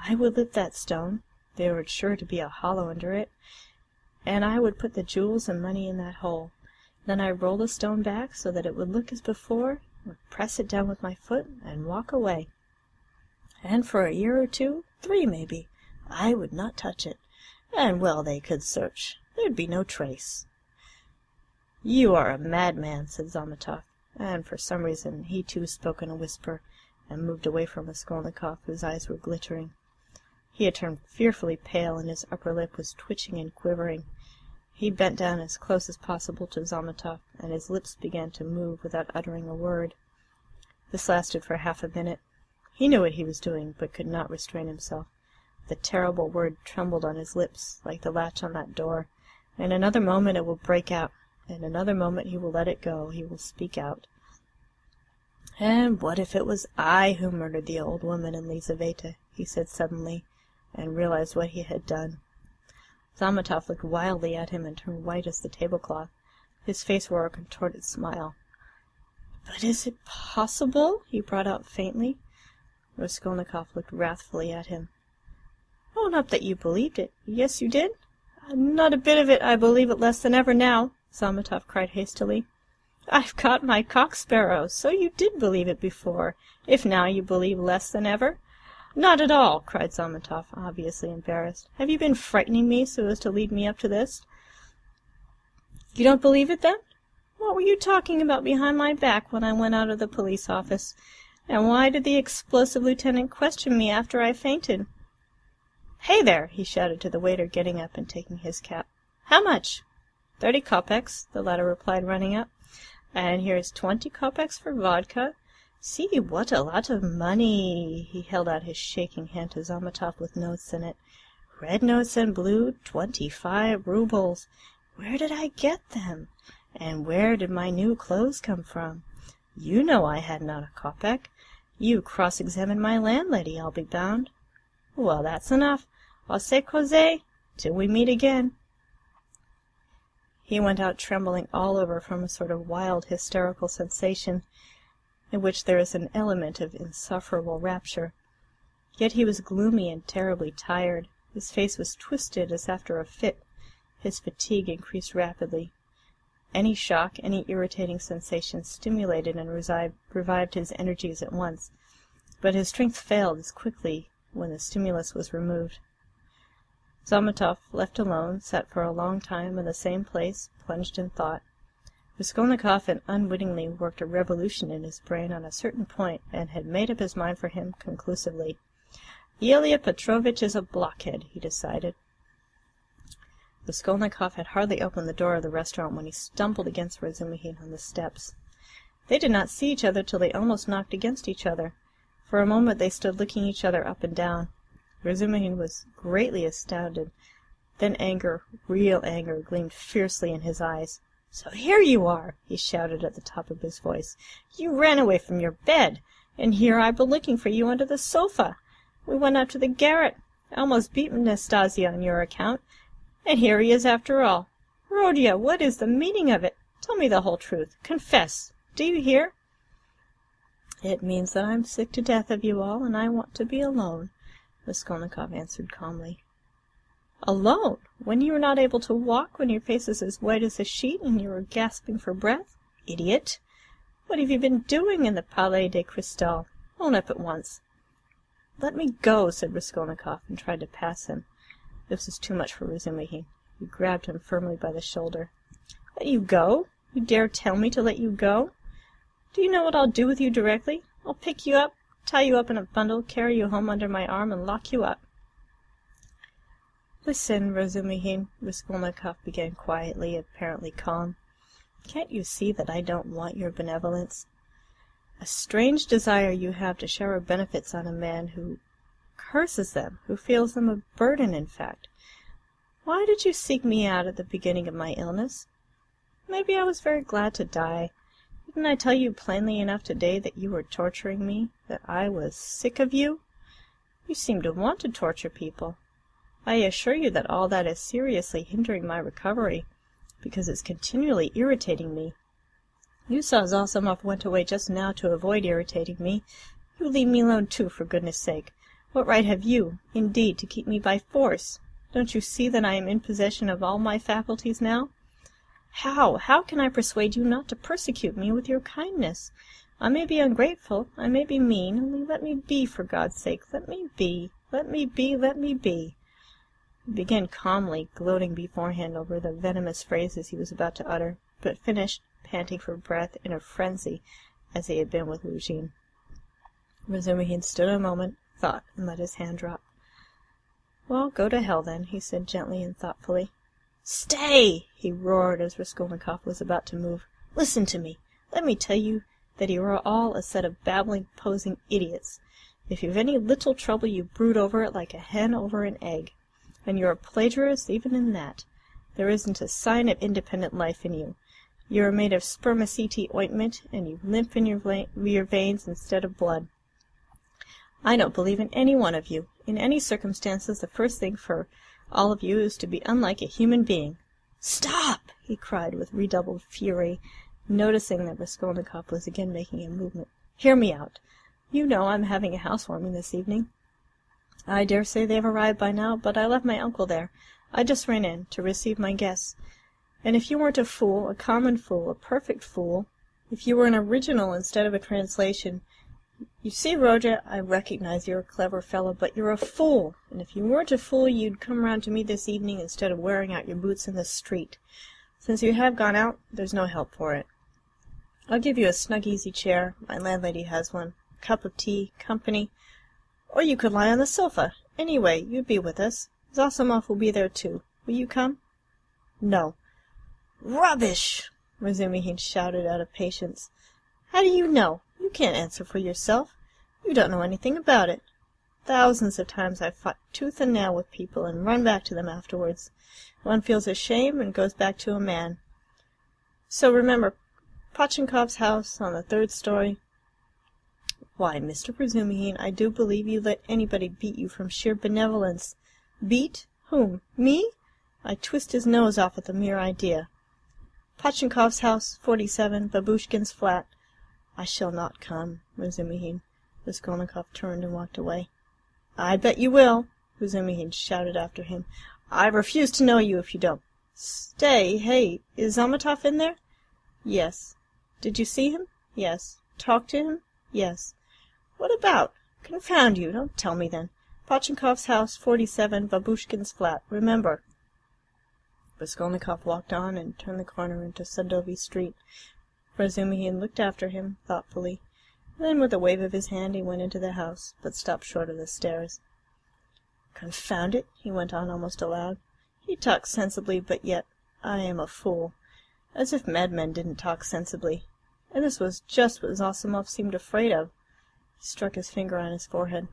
I would lift that stone, there was sure to be a hollow under it, and I would put the jewels and money in that hole. Then I'd roll the stone back so that it would look as before, would press it down with my foot, and walk away. And for a year or 2, 3 maybe, I would not touch it, and well they could search. There'd be no trace. You are a madman, said Zametov, and for some reason he too spoke in a whisper, and moved away from Raskolnikov, whose eyes were glittering. He had turned fearfully pale, and his upper lip was twitching and quivering. He bent down as close as possible to Zametov, and his lips began to move without uttering a word. This lasted for half a minute. He knew what he was doing, but could not restrain himself. The terrible word trembled on his lips, like the latch on that door. In another moment it will break out. In another moment he will let it go. He will speak out. "And what if it was I who murdered the old woman and Lizaveta?" he said suddenly, and realized what he had done. Zametov looked wildly at him and turned white as the tablecloth. His face wore a contorted smile. "But is it possible?" he brought out faintly. Raskolnikov looked wrathfully at him. "Own up that you believed it. Yes, you did?" "Not a bit of it. I believe it less than ever now," Zametov cried hastily. "I've got my cock-sparrow, so you did believe it before, if now you believe less than ever." "Not at all," cried Zametov, obviously embarrassed. "Have you been frightening me so as to lead me up to this?" "You don't believe it, then? What were you talking about behind my back when I went out of the police office? And why did the explosive lieutenant question me after I fainted?" "Hey there!" he shouted to the waiter, getting up and taking his cap. "How much?" 30 kopecks, the latter replied, running up. "And here's 20 kopecks for vodka. See, what a lot of money!" He held out his shaking hand to Zametov with notes in it. "Red notes and blue, 25 roubles. Where did I get them? And where did my new clothes come from? You know I had not a kopeck. You cross-examined my landlady, I'll be bound. Well, that's enough. I'll say causé till we meet again." He went out trembling all over from a sort of wild hysterical sensation, in which there is an element of insufferable rapture. Yet he was gloomy and terribly tired. His face was twisted as after a fit. His fatigue increased rapidly. Any shock, any irritating sensation stimulated and revived his energies at once, but his strength failed as quickly when the stimulus was removed. Zametov, left alone, sat for a long time in the same place, plunged in thought. Raskolnikov had unwittingly worked a revolution in his brain on a certain point, and had made up his mind for him conclusively. Ilya Petrovitch is a blockhead, he decided. Raskolnikov had hardly opened the door of the restaurant when he stumbled against Razumihin on the steps. They did not see each other till they almost knocked against each other. For a moment they stood looking each other up and down. Razumihin was greatly astounded. Then anger, real anger, gleamed fiercely in his eyes. "So here you are!" he shouted at the top of his voice. "You ran away from your bed, and here I've been looking for you under the sofa. We went out to the garret. I almost beat Nastasia on your account. And here he is after all. Rhode, what is the meaning of it? Tell me the whole truth. Confess. Do you hear?" "It means that I'm sick to death of you all, and I want to be alone," Raskolnikov answered calmly. "Alone? When you are not able to walk, when your face is as white as a sheet, and you are gasping for breath? Idiot! What have you been doing in the Palais des Cristals? Own up at once." "Let me go," said Raskolnikov, and tried to pass him. This was too much for Razumihin. He grabbed him firmly by the shoulder. "Let you go? You dare tell me to let you go? Do you know what I'll do with you directly? I'll pick you up, tie you up in a bundle, carry you home under my arm, and lock you up." "Listen, Razumihin," Raskolnikov began quietly, apparently calm. "Can't you see that I don't want your benevolence? A strange desire you have to shower benefits on a man who curses them, who feels them a burden, in fact. Why did you seek me out at the beginning of my illness? Maybe I was very glad to die. Didn't I tell you plainly enough today that you were torturing me, that I was sick of you? You seem to want to torture people. I assure you that all that is seriously hindering my recovery, because it's continually irritating me. You saw Zossimov went away just now to avoid irritating me. You leave me alone too, for goodness sake. What right have you, indeed, to keep me by force? Don't you see that I am in possession of all my faculties now? How can I persuade you not to persecute me with your kindness? I may be ungrateful, I may be mean, only let me be, for God's sake. Let me be, let me be, let me be. He began calmly, gloating beforehand over the venomous phrases he was about to utter, but finished, panting for breath, in a frenzy, as he had been with Luzhin. Razumihin stood a moment, thought, and let his hand drop. "Well, go to hell, then," he said gently and thoughtfully. "Stay!" he roared as Raskolnikov was about to move. "Listen to me. Let me tell you that you are all a set of babbling, posing idiots. If you've any little trouble you brood over it like a hen over an egg. And you're a plagiarist even in that. There isn't a sign of independent life in you. You are made of spermaceti ointment, and you lymph in your veins instead of blood. I don't believe in any one of you. In any circumstances, the first thing for all of you is to be unlike a human being." "Stop!" he cried with redoubled fury, noticing that Raskolnikov was again making a movement. "Hear me out. You know I'm having a housewarming this evening. I dare say they've arrived by now, but I left my uncle there. I just ran in to receive my guests. And if you weren't a fool, a common fool, a perfect fool, if you were an original instead of a translation, you see, Rhode, I recognize you're a clever fellow, but you're a fool, and if you weren't a fool you'd come round to me this evening instead of wearing out your boots in the street. Since you have gone out, there's no help for it. I'll give you a snug easy chair, my landlady has one, a cup of tea, company, or you could lie on the sofa. Anyway, you'd be with us. Zossimov will be there too. Will you come?" "No." "Rubbish!" Razumihin shouted out of patience. "How do you know? You can't answer for yourself. You don't know anything about it. Thousands of times I've fought tooth and nail with people and run back to them afterwards. One feels ashamed and goes back to a man. So remember, Pochinkov's house on the 3rd story. Why, Mr. Razumihin, I do believe you let anybody beat you from sheer benevolence. Beat? Whom? Me? I twist his nose off at the mere idea. Pochinkov's house, 47, Babushkin's flat. I shall not come, Razumihin." Raskolnikov turned and walked away. "I bet you will," Razumihin shouted after him. "I refuse to know you if you don't." "Stay, hey, is Zametov in there?" "Yes." "Did you see him?" "Yes." "Talk to him?" "Yes." "What about? Confound you, don't tell me then. Pochinkov's house, 47, Babushkin's flat. Remember." Raskolnikov walked on and turned the corner into Sadovy Street. Razumihin looked after him thoughtfully. Then with a wave of his hand he went into the house, but stopped short of the stairs. "Confound it," he went on almost aloud. "He talks sensibly, but yet I am a fool. As if madmen didn't talk sensibly. And this was just what Zossimov seemed afraid of." He struck his finger on his forehead.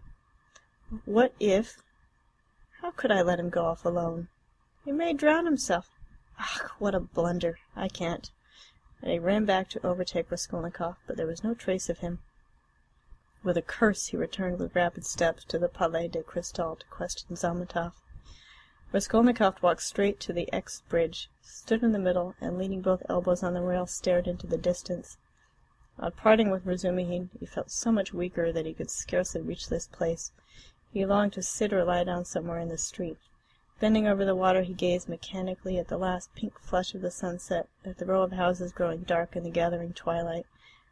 "What if... How could I let him go off alone? He may drown himself. Ach, what a blunder! I can't." And he ran back to overtake Raskolnikov, but there was no trace of him. With a curse he returned with rapid steps to the Palais de Cristal to question Zametov. Raskolnikov walked straight to the X bridge, stood in the middle, and leaning both elbows on the rail stared into the distance. On parting with Razumihin, he felt so much weaker that he could scarcely reach this place. He longed to sit or lie down somewhere in the street. Bending over the water, he gazed mechanically at the last pink flush of the sunset, at the row of houses growing dark in the gathering twilight,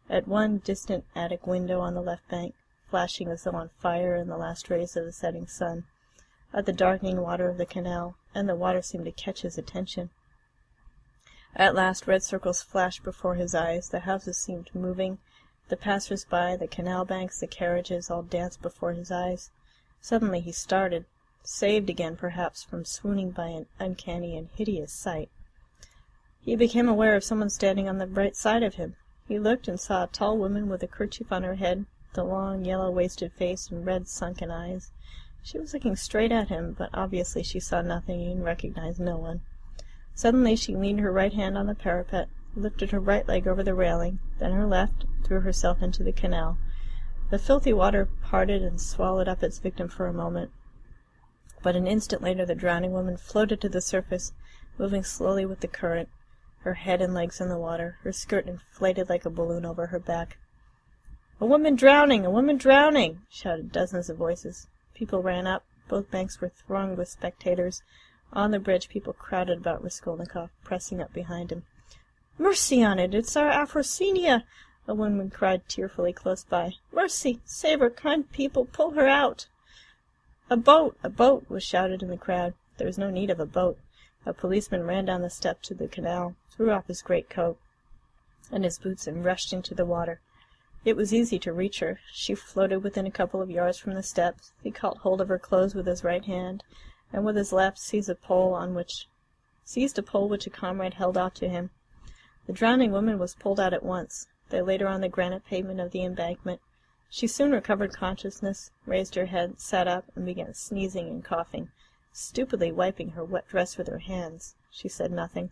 at one distant attic window on the left bank, flashing as though on fire in the last rays of the setting sun, at the darkening water of the canal, and the water seemed to catch his attention. At last red circles flashed before his eyes, the houses seemed moving, the passers-by, the canal banks, the carriages, all danced before his eyes. Suddenly he started, saved again perhaps from swooning by an uncanny and hideous sight. He became aware of someone standing on the right side of him. He looked and saw a tall woman with a kerchief on her head, with a long yellow-waisted face and red sunken eyes. She was looking straight at him, but obviously she saw nothing and recognized no one. Suddenly she leaned her right hand on the parapet, lifted her right leg over the railing, then her left, threw herself into the canal. The filthy water parted and swallowed up its victim for a moment, but an instant later the drowning woman floated to the surface, moving slowly with the current, her head and legs in the water, her skirt inflated like a balloon over her back. "A woman drowning! A woman drowning!" shouted dozens of voices. People ran up. Both banks were thronged with spectators. On the bridge people crowded about Raskolnikov, pressing up behind him. "Mercy on it! It's our Afrosinia!" a woman cried tearfully close by. "Mercy! Save her, kind people! Pull her out!" "A boat! A boat!" was shouted in the crowd. There was no need of a boat. A policeman ran down the step to the canal, threw off his greatcoat and his boots, and rushed into the water. It was easy to reach her. She floated within a couple of yards from the steps. He caught hold of her clothes with his right hand, and with his left seized a pole which a comrade held out to him. The drowning woman was pulled out at once. They laid her on the granite pavement of the embankment. She soon recovered consciousness, raised her head, sat up, and began sneezing and coughing, stupidly wiping her wet dress with her hands. She said nothing.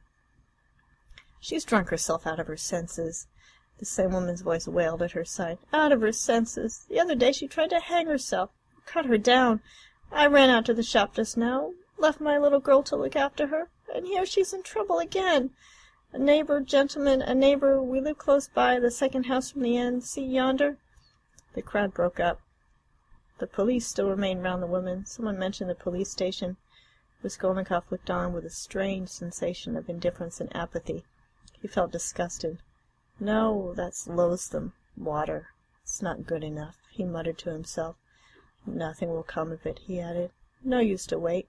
"She's drunk herself out of her senses," the same woman's voice wailed at her side. "Out of her senses. The other day she tried to hang herself. Cut her down. I ran out to the shop just now, left my little girl to look after her, and here she's in trouble again. A neighbor, gentlemen, a neighbor, we live close by, the second house from the end, see yonder." The crowd broke up. The police still remained round the woman. Someone mentioned the police station. Raskolnikov looked on with a strange sensation of indifference and apathy. He felt disgusted. "No, that's loathsome. Water. It's not good enough," he muttered to himself. "Nothing will come of it," he added. "No use to wait.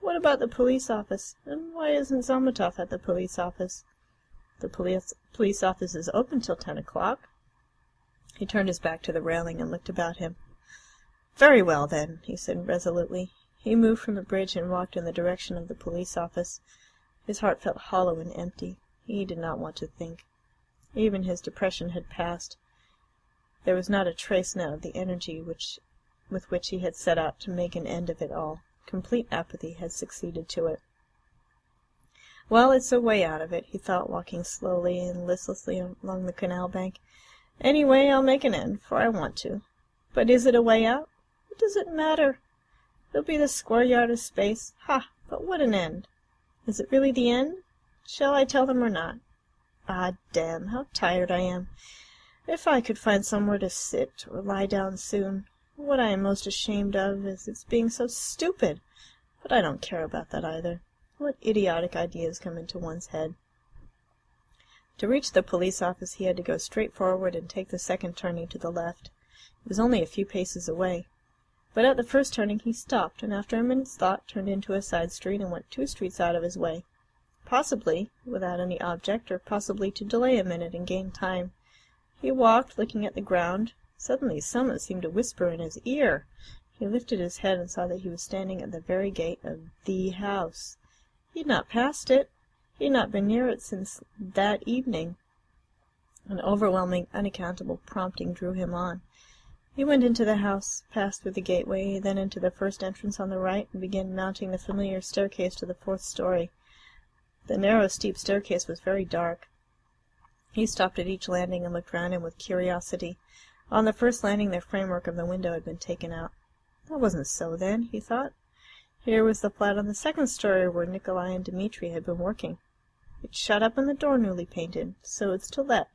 What about the police office? And why isn't Zametov at the police office?" "The police office is open till 10 o'clock." He turned his back to the railing and looked about him. "Very well, then," he said resolutely. He moved from the bridge and walked in the direction of the police office. His heart felt hollow and empty. He did not want to think. Even his depression had passed. There was not a trace now of the energy with which he had set out to make an end of it all. Complete apathy had succeeded to it. "Well, it's a way out of it," he thought, walking slowly and listlessly along the canal bank. "Anyway, I'll make an end, for I want to. But is it a way out? What does it matter? There'll be the square yard of space. Ha! But what an end! Is it really the end? Shall I tell them or not? Ah, damn, how tired I am. If I could find somewhere to sit or lie down soon. What I am most ashamed of is its being so stupid. But I don't care about that either. What idiotic ideas come into one's head." To reach the police office he had to go straight forward and take the second turning to the left. It was only a few paces away. But at the first turning he stopped, and after a minute's thought turned into a side street and went 2 streets out of his way. Possibly without any object, or possibly to delay a minute and gain time. He walked, looking at the ground. Suddenly someone seemed to whisper in his ear. He lifted his head and saw that he was standing at the very gate of the house. He had not passed it. He had not been near it since that evening. An overwhelming, unaccountable prompting drew him on. He went into the house, passed through the gateway, then into the first entrance on the right, and began mounting the familiar staircase to the 4th story. The narrow, steep staircase was very dark. He stopped at each landing and looked round him with curiosity. On the first landing the framework of the window had been taken out. That wasn't so, then, he thought. Here was the flat on the 2nd story where Nikolai and Dmitri had been working. It's shut up and the door newly painted, so it's to let.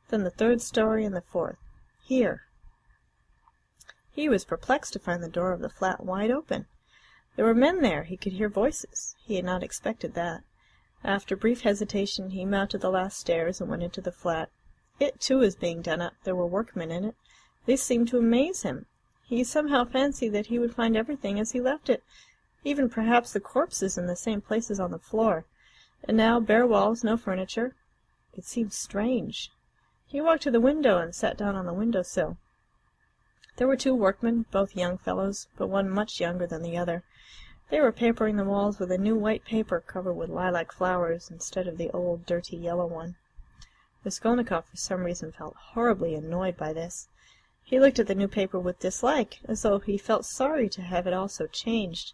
Then the 3rd story and the 4th. Here. He was perplexed to find the door of the flat wide open. There were men there. He could hear voices. He had not expected that. After brief hesitation he mounted the last stairs and went into the flat. It, too, was being done up. There were workmen in it. They seemed to amaze him. He somehow fancied that he would find everything as he left it, even perhaps the corpses in the same places on the floor. And now bare walls, no furniture. It seemed strange. He walked to the window and sat down on the window-sill. There were 2 workmen, both young fellows, but one much younger than the other. They were papering the walls with a new white paper covered with lilac flowers instead of the old dirty yellow one. Raskolnikov for some reason felt horribly annoyed by this. He looked at the new paper with dislike, as though he felt sorry to have it all so changed.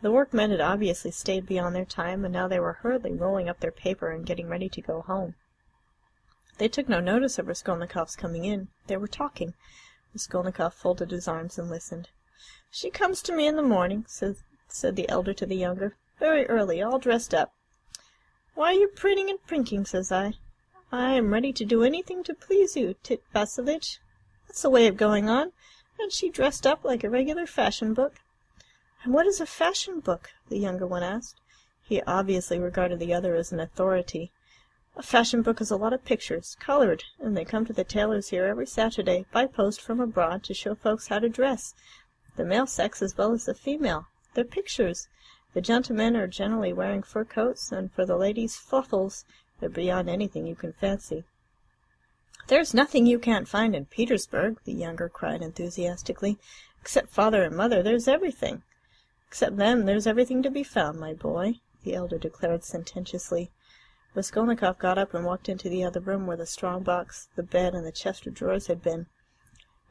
The workmen had obviously stayed beyond their time, and now they were hurriedly rolling up their paper and getting ready to go home. They took no notice of Raskolnikov's coming in. They were talking. Raskolnikov folded his arms and listened. "She comes to me in the morning," said the elder to the younger, "very early, all dressed up. 'Why are you preening and prinking?' says I. 'I am ready to do anything to please you, Tit Vassilitch.' That's the way of going on. And she dressed up like a regular fashion book." "And what is a fashion book?" the younger one asked. He obviously regarded the other as an authority. "A fashion book is a lot of pictures, colored, and they come to the tailors here every Saturday, by post from abroad, to show folks how to dress, the male sex as well as the female. They're pictures. The gentlemen are generally wearing fur coats, and for the ladies, fluffles. They're beyond anything you can fancy." "There's nothing you can't find in Petersburg," the younger cried enthusiastically. "Except father and mother, there's everything." "Except them, there's everything to be found, my boy," the elder declared sententiously. Raskolnikov got up and walked into the other room where the strong box, the bed, and the chest of drawers had been.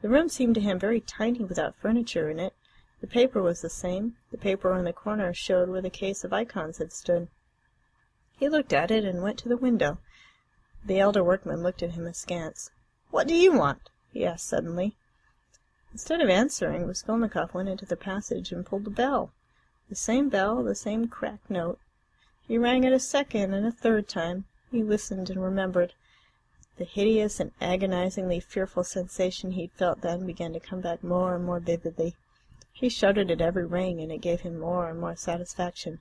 The room seemed to him very tiny without furniture in it. The paper was the same. The paper in the corner showed where the case of icons had stood. He looked at it and went to the window. The elder workman looked at him askance. "What do you want?" he asked suddenly. Instead of answering, Raskolnikov went into the passage and pulled the bell. The same cracked note. He rang it a second and a third time. He listened and remembered. The hideous and agonizingly fearful sensation he'd felt then began to come back more and more vividly. He shuddered at every ring, and it gave him more and more satisfaction.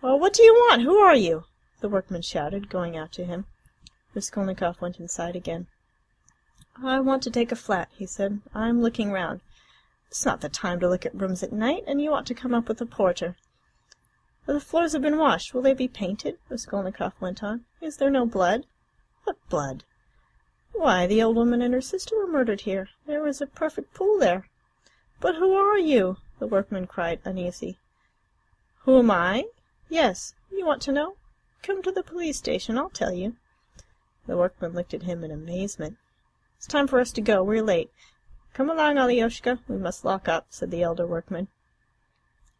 "Well, what do you want? Who are you?" the workman shouted, going out to him. Raskolnikov went inside again. "I want to take a flat," he said. "I'm looking round. It's not the time to look at rooms at night, and you ought to come up with a porter." "The floors have been washed. Will they be painted?" Raskolnikov went on. "Is there no blood?" "What blood?" "Why, the old woman and her sister were murdered here. There was a perfect pool there." "But who are you?" the workman cried, uneasy. "Who am I?" "Yes. You want to know? Come to the police station. I'll tell you." The workman looked at him in amazement. "It's time for us to go. We're late. Come along, Alioshka. We must lock up," said the elder workman.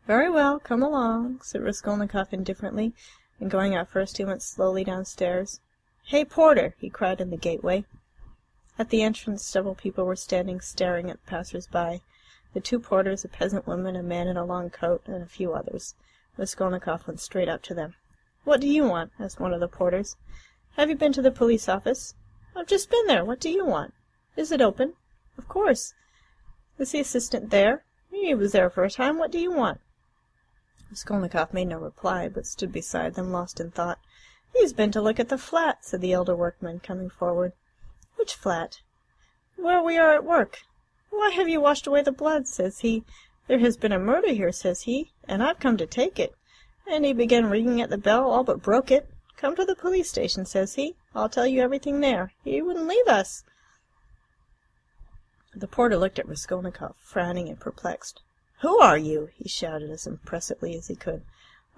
"Very well, come along," said Raskolnikov indifferently, and going out first he went slowly downstairs. "Hey, porter!" he cried in the gateway. At the entrance several people were standing staring at the passers-by. The two porters, a peasant woman, a man in a long coat, and a few others. Raskolnikov went straight up to them. "What do you want?" asked one of the porters. "Have you been to the police office?" "I've just been there. What do you want?" "Is it open?" "Of course." "Is the assistant there?" "He was there for a time. What do you want?" Raskolnikov made no reply, but stood beside them, lost in thought. "He's been to look at the flat," said the elder workman, coming forward. "Which flat?" "Where we are at work." "Why have you washed away the blood?" says he. "There has been a murder here," says he, "and I've come to take it." And he began ringing at the bell, all but broke it. "Come to the police station," says he. "I'll tell you everything there." He wouldn't leave us. The porter looked at Raskolnikov, frowning and perplexed. "Who are you?" he shouted as impressively as he could.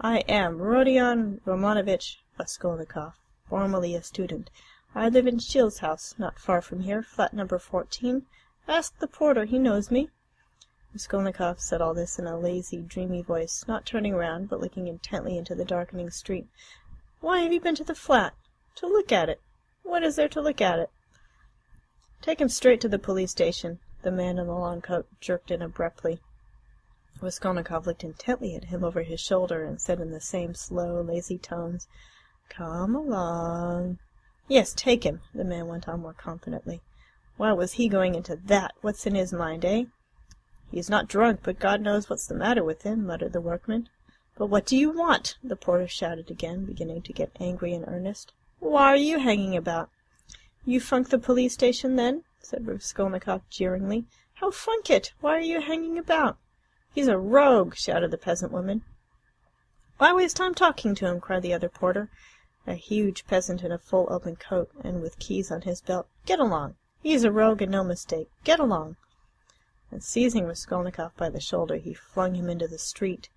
"I am Rodion Romanovitch Raskolnikov, formerly a student. I live in Shil's house, not far from here, flat number 14. Ask the porter, he knows me." Raskolnikov said all this in a lazy, dreamy voice, not turning round, but looking intently into the darkening street. "Why have you been to the flat?" "To look at it." "What is there to look at it?" "Take him straight to the police station," the man in the long coat jerked in abruptly. Raskolnikov looked intently at him over his shoulder and said in the same slow, lazy tones, "Come along." "Yes, take him," the man went on more confidently. "Why was he going into that? What's in his mind, eh?" "He's not drunk, but God knows what's the matter with him," muttered the workman. "But what do you want?" the porter shouted again, beginning to get angry and earnest. "Why are you hanging about?" "You funk the police station, then?" said Raskolnikov jeeringly. "How funk it? Why are you hanging about?" "He's a rogue!" shouted the peasant woman. "Why waste time talking to him?" cried the other porter, a huge peasant in a full open coat and with keys on his belt. "Get along! He's a rogue and no mistake. Get along!" And seizing Raskolnikov by the shoulder, he flung him into the street.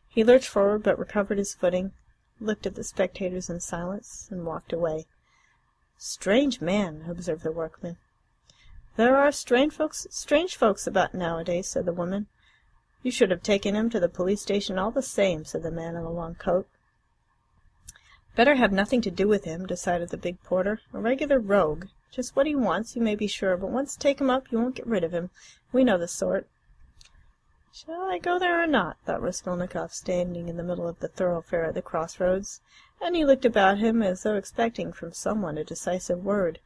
He lurched forward, but recovered his footing, looked at the spectators in silence, and walked away. "Strange man," observed the workman. "There are strange folks about nowadays," said the woman. "You should have taken him to the police station all the same," said the man in the long coat. "Better have nothing to do with him," decided the big porter. "A regular rogue. Just what he wants, you may be sure, but once take him up you won't get rid of him. We know the sort." "Shall I go there or not?" thought Raskolnikov, standing in the middle of the thoroughfare at the crossroads, and he looked about him as though expecting from someone a decisive word.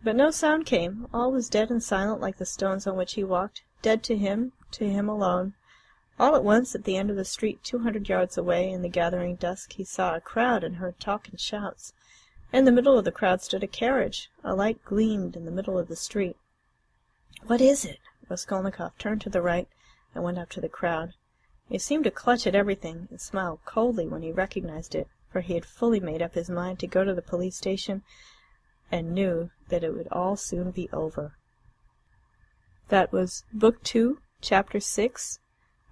But no sound came. All was dead and silent like the stones on which he walked, dead to him alone. All at once, at the end of the street 200 yards away, in the gathering dusk, he saw a crowd and heard talk and shouts. In the middle of the crowd stood a carriage. A light gleamed in the middle of the street. "What is it?" Raskolnikov turned to the right and went up to the crowd. He seemed to clutch at everything, and smiled coldly when he recognized it, for he had fully made up his mind to go to the police station, and knew that it would all soon be over. That was Book 2, Chapter 6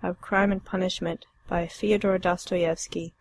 of Crime and Punishment by Fyodor Dostoevsky,